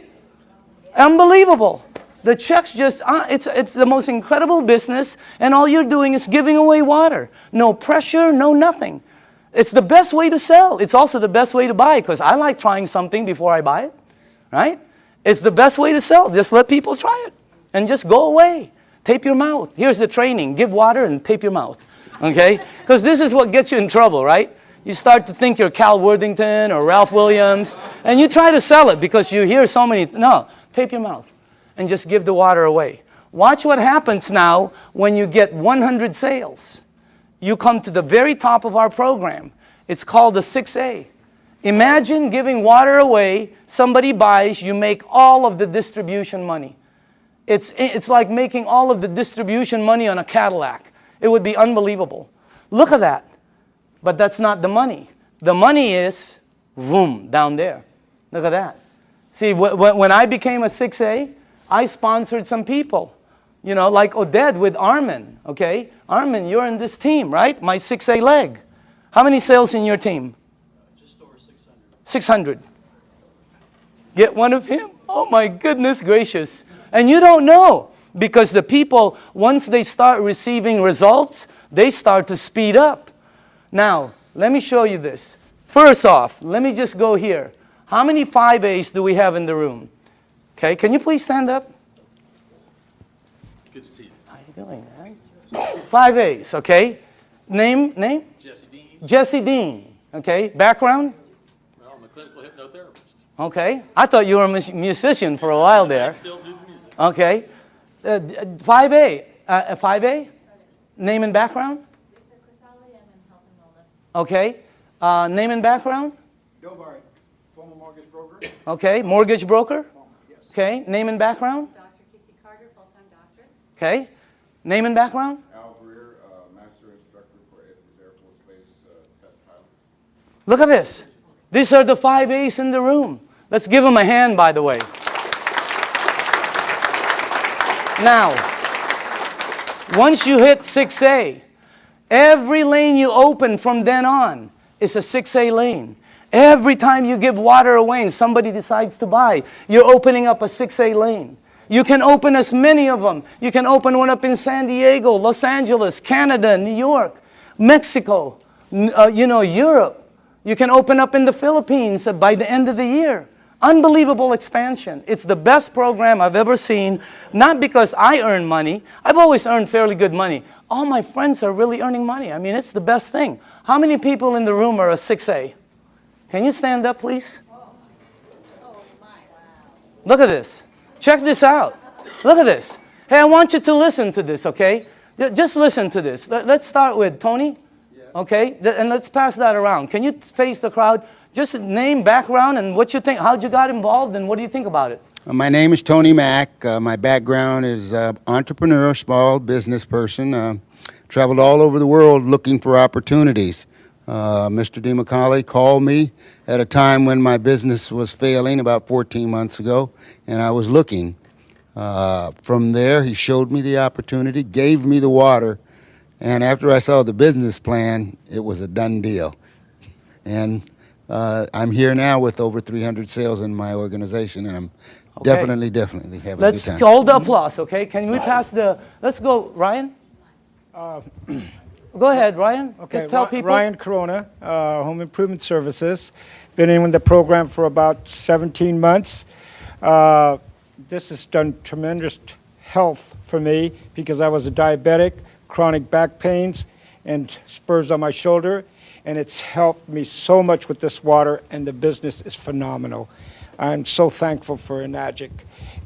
Unbelievable. The checks just, it's the most incredible business, and all you're doing is giving away water. No pressure, no nothing. It's the best way to sell. It's also the best way to buy, because I like trying something before I buy it, right? It's the best way to sell. Just let people try it, and just go away. Tape your mouth. Here's the training. Give water and tape your mouth, okay? Because this is what gets you in trouble, right? You start to think you're Cal Worthington or Ralph Williams, and you try to sell it because you hear so many, no, tape your mouth. And just give the water away. Watch what happens now when you get 100 sales. You come to the very top of our program. It's called the 6A. Imagine giving water away, somebody buys, you make all of the distribution money. It's like making all of the distribution money on a Cadillac. It would be unbelievable. Look at that. But that's not the money. The money is, boom, down there. Look at that. See, when I became a 6A, I sponsored some people, you know, like Oded with Armin, okay? Armin, you're in this team, right? My 6A leg. How many sales in your team? Just over 600. 600. Get one of him? Oh my goodness gracious. And you don't know, because the people, once they start receiving results, they start to speed up. Now, let me show you this. First off, let me just go here. How many 5As do we have in the room? Okay, can you please stand up? Good to see you. How are you doing, man? 5As, okay? Name? Jesse Dean. Jesse Dean, okay? Background? Well, I'm a clinical hypnotherapist. Okay. I thought you were a musician for a while there. I still do the music. Okay. 5A. 5A? Name and background? Okay. Name and background? Bill Barrett, former mortgage broker. Okay. Mortgage broker? Yes. Okay. Name and background? Dr. Casey Carter, full-time doctor. Okay. Name and background? Al Greer, master instructor for Edwards Air Force Base test pilots. Look at this. These are the 5As in the room. Let's give them a hand, by the way. Now, once you hit 6A, every lane you open from then on is a 6A lane. Every time you give water away and somebody decides to buy, you're opening up a 6A lane. You can open as many of them. You can open one up in San Diego, Los Angeles, Canada, New York, Mexico, Europe. You can open up in the Philippines by the end of the year. Unbelievable expansion. It's the best program I've ever seen, not because I earn money. I've always earned fairly good money. All my friends are really earning money. I mean, it's the best thing. How many people in the room are a 6A? Can you stand up, please? Look at this. Check this out. Look at this. Hey, I want you to listen to this, okay? Just listen to this. Let's start with Tony, okay? And let's pass that around. Can you face the crowd? Just name, background, and what you think, how'd you got involved, and what do you think about it? My name is Tony Mack. My background is entrepreneur, small business person. Traveled all over the world looking for opportunities. Mr. DeMacaulay called me at a time when my business was failing about 14 months ago, and I was looking. From there, he showed me the opportunity, gave me the water, and after I saw the business plan, it was a done deal. And I'm here now with over 300 sales in my organization, and I'm definitely having a good time. Let's hold the applause, okay? Can we pass the, let's go, Ryan? Go ahead, Ryan. Okay, Just tell people. Ryan Corona, Home Improvement Services. Been in the program for about 17 months. This has done tremendous health for me because I was a diabetic, chronic back pains, and spurs on my shoulder. And it's helped me so much with this water, and the business is phenomenal. I'm so thankful for Enagic,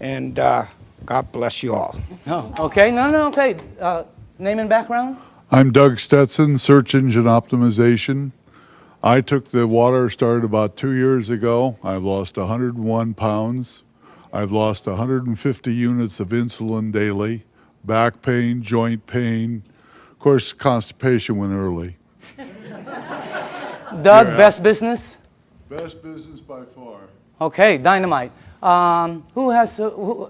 and God bless you all. Oh, okay, okay. Name and background? I'm Doug Stetson, Search Engine Optimization. I took the water, started about 2 years ago. I've lost 101 pounds. I've lost 150 units of insulin daily, back pain, joint pain. Of course, constipation went early. Doug, best business? Best business by far. Okay, dynamite. Who has,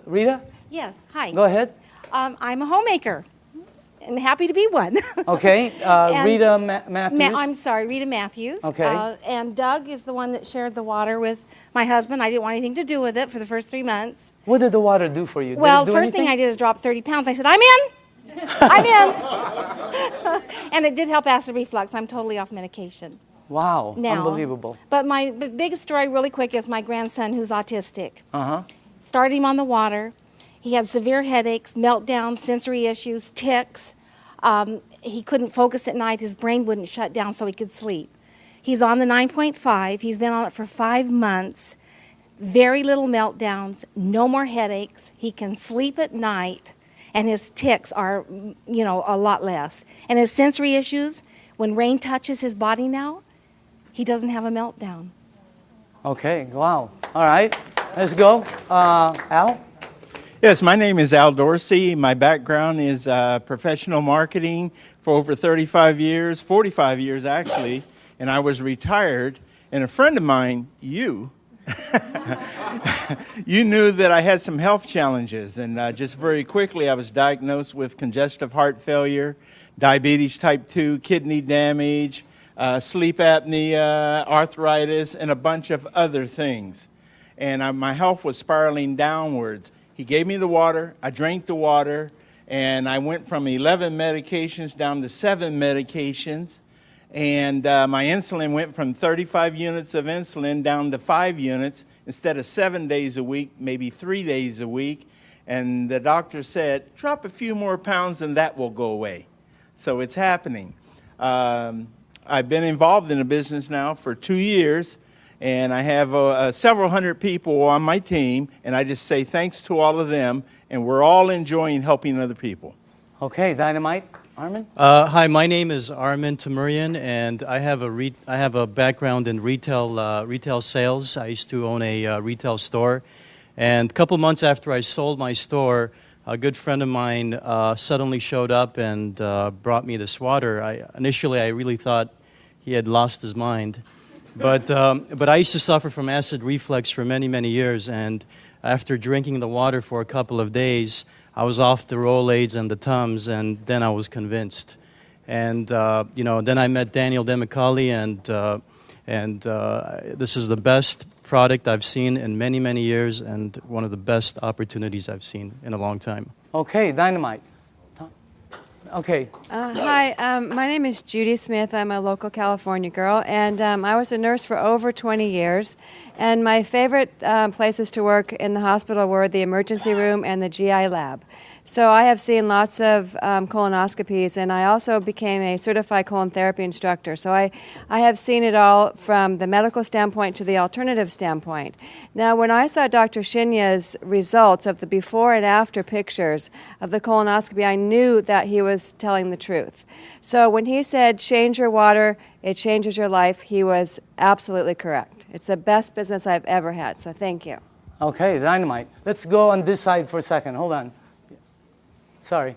Rita? Yes, hi. Go ahead. I'm a homemaker, and happy to be one. Okay, And Rita Matthews. I'm sorry, Rita Matthews. Okay. And Doug is the one that shared the water with my husband. I didn't want anything to do with it for the first 3 months. What did the water do for you? Did Well, it do first thing anything? I did is drop 30 pounds. I said, I'm in. I'm in. And it did help acid reflux. I'm totally off medication Wow, now. unbelievable. But my biggest story, really quick, is my grandson who's autistic. Uh-huh. Started him on the water. He had severe headaches, meltdowns, sensory issues, tics. He couldn't focus at night. His brain wouldn't shut down so he could sleep. He's on the 9.5. He's been on it for 5 months. Very little meltdowns, no more headaches. He can sleep at night, and his tics are, a lot less. And his sensory issues, when rain touches his body now, he doesn't have a meltdown. Okay, wow. All right, let's go. Al? Yes, my name is Al Dorsey. My background is professional marketing for over 35 years, 45 years actually, and I was retired. And a friend of mine, you knew that I had some health challenges. And just very quickly, I was diagnosed with congestive heart failure, diabetes type 2, kidney damage, sleep apnea, arthritis, and a bunch of other things. And my health was spiraling downwards. He gave me the water, I drank the water, and I went from 11 medications down to 7 medications. And my insulin went from 35 units of insulin down to 5 units instead of 7 days a week, maybe 3 days a week. And the doctor said, drop a few more pounds and that will go away. So it's happening. I've been involved in the business now for 2 years. And I have several hundred people on my team, and I just say thanks to all of them, and we're all enjoying helping other people. Okay, Dynamite. Armin? Hi, my name is Armin Tamurian, and I have a background in retail sales. I used to own a retail store, and a couple months after I sold my store, a good friend of mine suddenly showed up and brought me this water. Initially, I really thought he had lost his mind. But I used to suffer from acid reflux for many, many years, and after drinking the water for a couple of days, I was off the Rolaids and the Tums, and then I was convinced. And then I met Daniel DeMicali, and this is the best product I've seen in many, many years, and one of the best opportunities I've seen in a long time. Okay, Dynamite. Okay. Hi, my name is Judy Smith. I'm a local California girl, and I was a nurse for over 20 years. And my favorite places to work in the hospital were the emergency room and the GI lab. So I have seen lots of colonoscopies, and I also became a certified colon therapy instructor. So I have seen it all from the medical standpoint to the alternative standpoint. Now, when I saw Dr. Shinya's results of the before and after pictures of the colonoscopy, I knew that he was telling the truth. So when he said, change your water, it changes your life, he was absolutely correct. It's the best business I've ever had, so thank you. Okay, Dynamite. Let's go on this side for a second. Hold on. Sorry.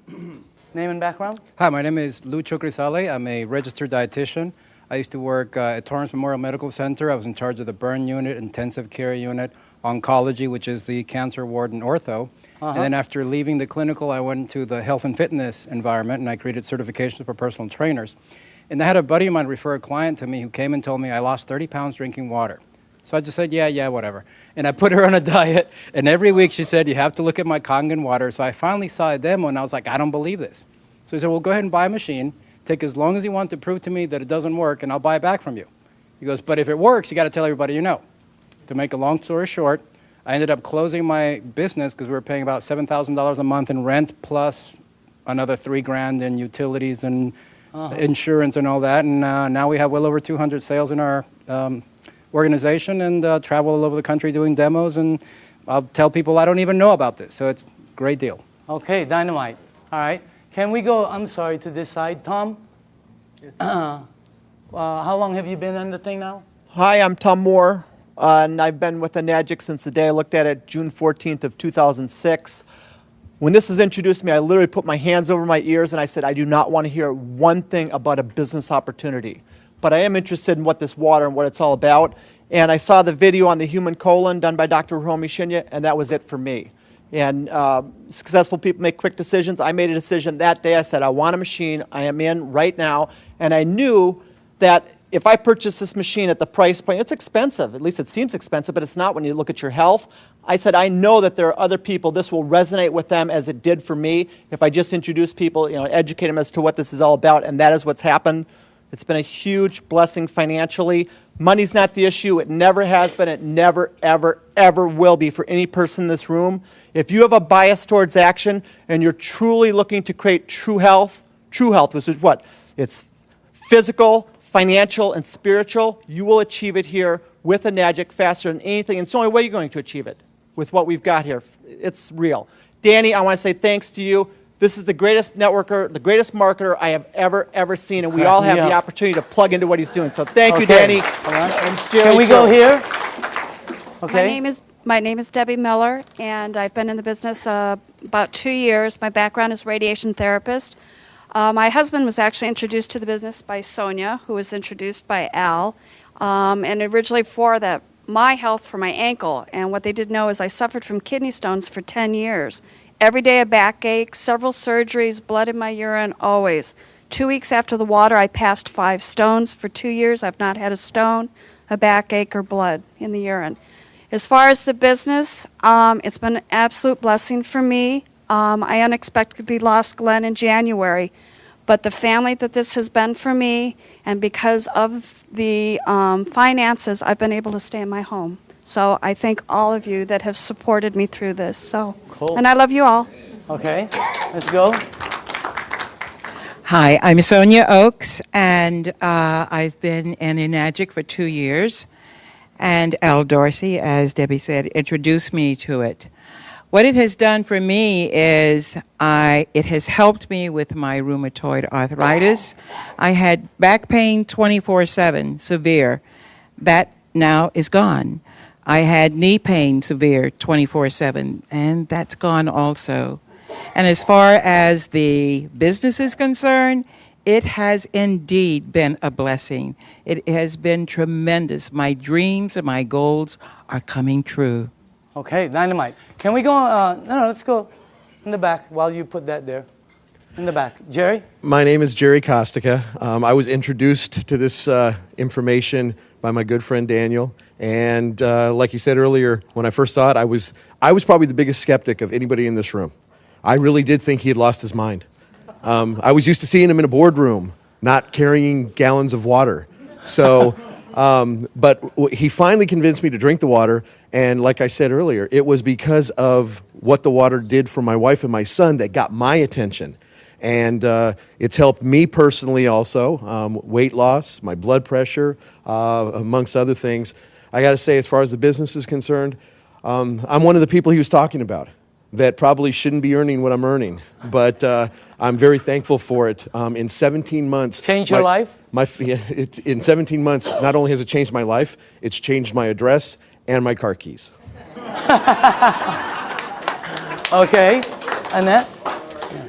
Name and background? Hi, my name is Lucho Grisale. I'm a registered dietitian. I used to work at Torrance Memorial Medical Center. I was in charge of the burn unit, intensive care unit, oncology, which is the cancer ward and ortho. And then after leaving the clinical, I went to the health and fitness environment, and I created certifications for personal trainers. And I had a buddy of mine refer a client to me who came and told me I lost 30 pounds drinking water. So I just said, yeah, whatever. And I put her on a diet, and every week she said, you have to look at my Kangen water. So I finally saw a demo, and I was like, I don't believe this. So he said, well, go ahead and buy a machine. Take as long as you want to prove to me that it doesn't work, and I'll buy it back from you. He goes, but if it works, you got to tell everybody you know. To make a long story short, I ended up closing my business because we were paying about $7,000 a month in rent plus another $3,000 in utilities and insurance and all that. And now we have well over 200 sales in our organization and travel all over the country doing demos. And I'll tell people I don't even know about this. So it's a great deal. Okay, Dynamite. All right. Can we go, I'm sorry, to this side? Tom? Yes. How long have you been on the thing now? Hi, I'm Tom Moore, and I've been with Enagic since the day I looked at it, June 14th of 2006. When this was introduced to me, I literally put my hands over my ears and I said, I do not want to hear one thing about a business opportunity. But I am interested in what this water and what it's all about. And I saw the video on the human colon done by Dr. Hiromi Shinya, and that was it for me. And successful people make quick decisions. I made a decision that day. I said, I want a machine. I am in right now. And I knew that if I purchase this machine at the price point, it's expensive. At least it seems expensive, but it's not when you look at your health. I said, I know that there are other people, this will resonate with them as it did for me if I just introduce people, educate them as to what this is all about, and that is what's happened. It's been a huge blessing financially. Money's not the issue. It never has been. It never, ever, ever will be for any person in this room. If you have a bias towards action and you're truly looking to create true health, which is what? It's physical, financial, and spiritual. You will achieve it here with a Enagic faster than anything. And it's the only way you're going to achieve it with what we've got here. It's real. Danny, I want to say thanks to you. This is the greatest networker, the greatest marketer I have ever seen, and we all have the opportunity to plug into what he's doing. So thank you, Danny. And Jerry, Can we go here? Okay. My name is Debbie Miller, and I've been in the business about 2 years. My background is radiation therapist. My husband was actually introduced to the business by Sonia, who was introduced by Al, and originally for my health for my ankle. And what they didn't know is I suffered from kidney stones for 10 years. Every day a backache, several surgeries, blood in my urine, always. 2 weeks after the water, I passed 5 stones. For 2 years, I've not had a stone, a backache, or blood in the urine. As far as the business, it's been an absolute blessing for me. I unexpectedly lost Glenn in January, but the family that this has been for me, and because of the finances, I've been able to stay in my home. So I thank all of you that have supported me through this. So, cool. And I love you all. Okay, let's go. Hi, I'm Sonia Oakes, and I've been in Enagic for 2 years. And Al Dorsey, as Debbie said, introduced me to it. What it has done for me is it has helped me with my rheumatoid arthritis. I had back pain 24/7, severe. That now is gone. I had knee pain, severe, 24/7, and that's gone also. And as far as the business is concerned, it has indeed been a blessing. It has been tremendous. My dreams and my goals are coming true. Okay, dynamite. Can we go, no, let's go in the back while you put that there. In the back. Jerry? My name is Jerry Kostica. I was introduced to this information by my good friend Daniel. And like you said earlier, when I first saw it, I was probably the biggest skeptic of anybody in this room. I really did think he had lost his mind. I was used to seeing him in a boardroom, not carrying gallons of water. So, but he finally convinced me to drink the water. And like I said earlier, it was because of what the water did for my wife and my son that got my attention. And it's helped me personally also, weight loss, my blood pressure, amongst other things. I got to say, as far as the business is concerned, I'm one of the people he was talking about that probably shouldn't be earning what I'm earning. But I'm very thankful for it. In 17 months... Changed your life? In 17 months, not only has it changed my life, it's changed my address and my car keys. Okay. Annette?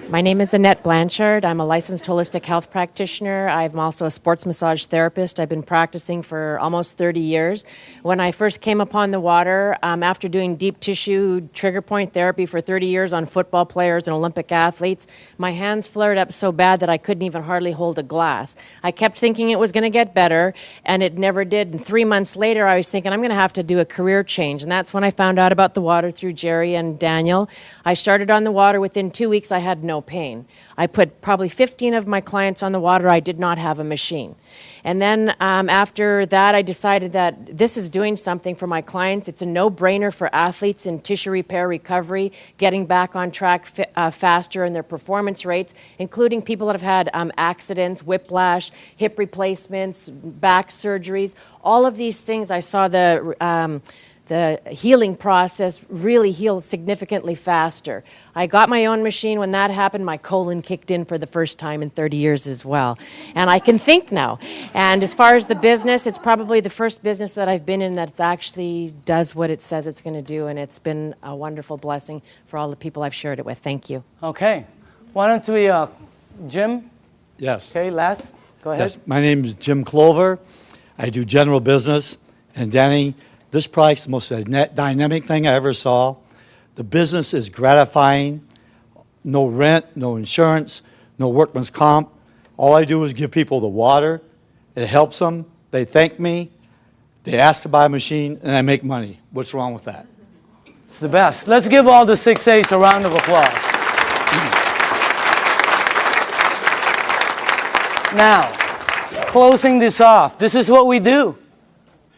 My name is Annette Blanchard. I'm a licensed holistic health practitioner. I'm also a sports massage therapist. I've been practicing for almost 30 years. When I first came upon the water, after doing deep tissue trigger point therapy for 30 years on football players and Olympic athletes, my hands flared up so bad that I couldn't even hardly hold a glass. I kept thinking it was going to get better, and it never did. And 3 months later, I was thinking, I'm going to have to do a career change. And that's when I found out about the water through Jerry and Daniel. I started on the water. Within 2 weeks, I had no pain. I put probably 15 of my clients on the water. I did not have a machine. And then after that, I decided that this is doing something for my clients. It's a no-brainer for athletes in tissue repair recovery, getting back on track faster in their performance rates, including people that have had accidents, whiplash, hip replacements, back surgeries. All of these things, I saw the healing process really heal significantly faster. I got my own machine. When that happened, my colon kicked in for the first time in 30 years as well. And I can think now. And as far as the business, it's probably the first business that I've been in that actually does what it says it's going to do. And it's been a wonderful blessing for all the people I've shared it with. Thank you. Okay. Why don't we, Jim? Yes. Okay, last. Go ahead. Yes. My name is Jim Clover. I do general business. And Danny, this product's the most dynamic thing I ever saw. The business is gratifying. No rent, no insurance, no workman's comp. All I do is give people the water. It helps them. They thank me. They ask to buy a machine, and I make money. What's wrong with that? It's the best. Let's give all the 6A's a round of applause. Now, closing this off, this is what we do.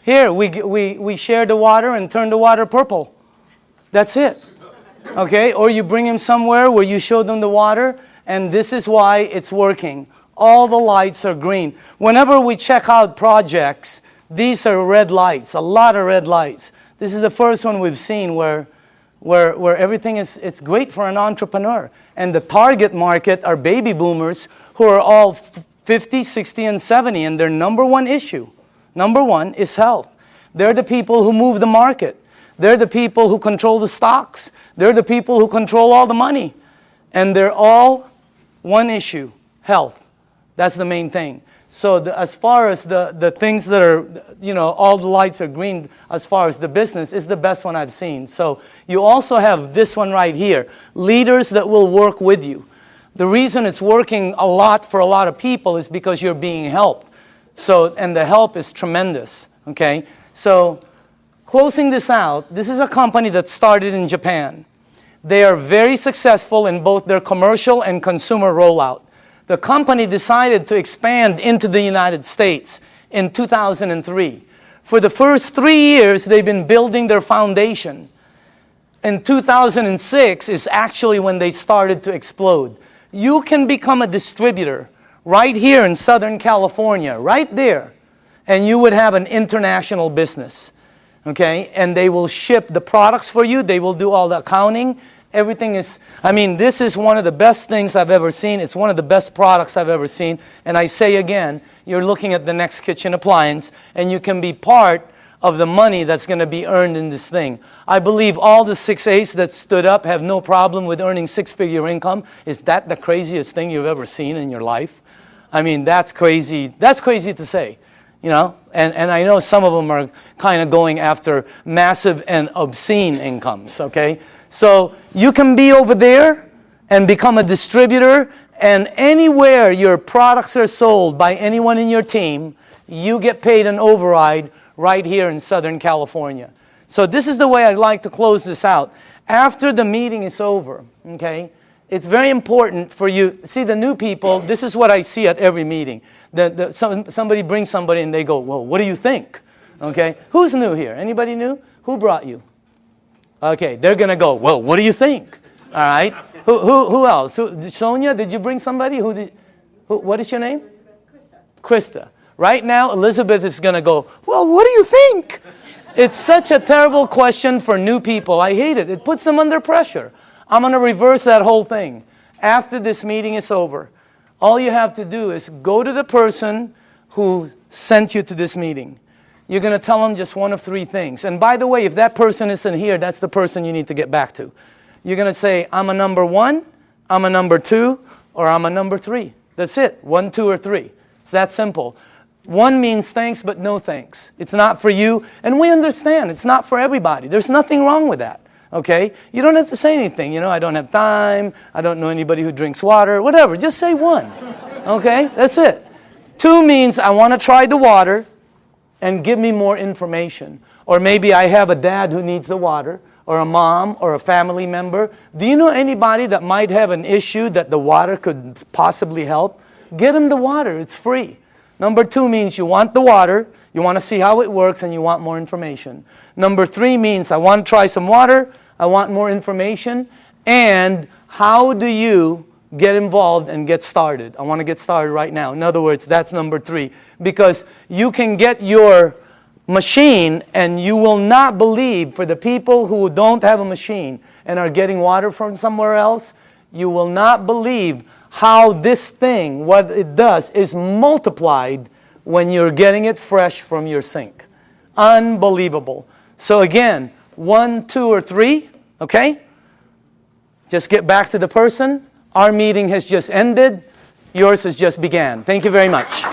Here, we share the water and turn the water purple. That's it. Okay? Or you bring them somewhere where you show them the water, and this is why it's working. All the lights are green. Whenever we check out projects, these are red lights, a lot of red lights. This is the first one we've seen where everything is, it's great for an entrepreneur. And the target market are baby boomers who are all 50, 60, and 70, and their number one issue, number one, is health. They're the people who move the market. They're the people who control the stocks. They're the people who control all the money. And they're all one issue, health. That's the main thing. So as far as the things that are, you know, all the lights are green, as far as the business, is the best one I've seen. So you also have this one right here, leaders that will work with you. The reason it's working a lot for a lot of people is because you're being helped. So, and the help is tremendous, okay? So closing this out, this is a company that started in Japan. They are very successful in both their commercial and consumer rollout. The company decided to expand into the United States in 2003. For the first 3 years, they've been building their foundation. In 2006 is actually when they started to explode. You can become a distributor right here in Southern California, right there, and you would have an international business, okay? And they will ship the products for you. They will do all the accounting. Everything is, I mean, this is one of the best things I've ever seen. It's one of the best products I've ever seen. And I say again, you're looking at the next kitchen appliance, and you can be part of the money that's going to be earned in this thing. I believe all the 6A's that stood up have no problem with earning six-figure income. Is that the craziest thing you've ever seen in your life? I mean, that's crazy. That's crazy to say, you know? And I know some of them are kind of going after massive and obscene incomes, okay? So you can be over there and become a distributor, and anywhere your products are sold by anyone in your team, you get paid an override right here in Southern California. So this is the way I'd like to close this out. After the meeting is over, okay, it's very important for you. See, the new people, this is what I see at every meeting. Somebody brings somebody and they go, well, what do you think? Okay, who's new here? Anybody new? Who brought you? Okay, they're going to go, well, what do you think? All right. Who else? Sonia, did you bring somebody? What is your name? Elizabeth. Krista. Right now, Elizabeth is going to go, well, what do you think? It's such a terrible question for new people. I hate it. It puts them under pressure. I'm going to reverse that whole thing. After this meeting is over, all you have to do is go to the person who sent you to this meeting. You're going to tell them just one of three things. And by the way, if that person isn't here, that's the person you need to get back to. You're going to say, I'm a number 1, I'm a number 2, or I'm a number 3. That's it. 1, 2, or 3. It's that simple. 1 means thanks, but no thanks. It's not for you. And we understand. It's not for everybody. There's nothing wrong with that. Okay? You don't have to say anything. You know, I don't have time. I don't know anybody who drinks water. Whatever. Just say 1. Okay? That's it. 2 means I want to try the water and give me more information. Or maybe I have a dad who needs the water, or a mom, or a family member. Do you know anybody that might have an issue that the water could possibly help? Get them the water. It's free. Number 2 means you want the water, you want to see how it works, and you want more information. Number 3 means I want to try some water, I want more information, and how do you get involved and get started? I want to get started right now. In other words, that's number 3. Because you can get your machine, and you will not believe, for the people who don't have a machine and are getting water from somewhere else, you will not believe how this thing, what it does, is multiplied when you're getting it fresh from your sink. Unbelievable. So again, 1, 2, or 3, okay? Just get back to the person. Our meeting has just ended. Yours has just began. Thank you very much.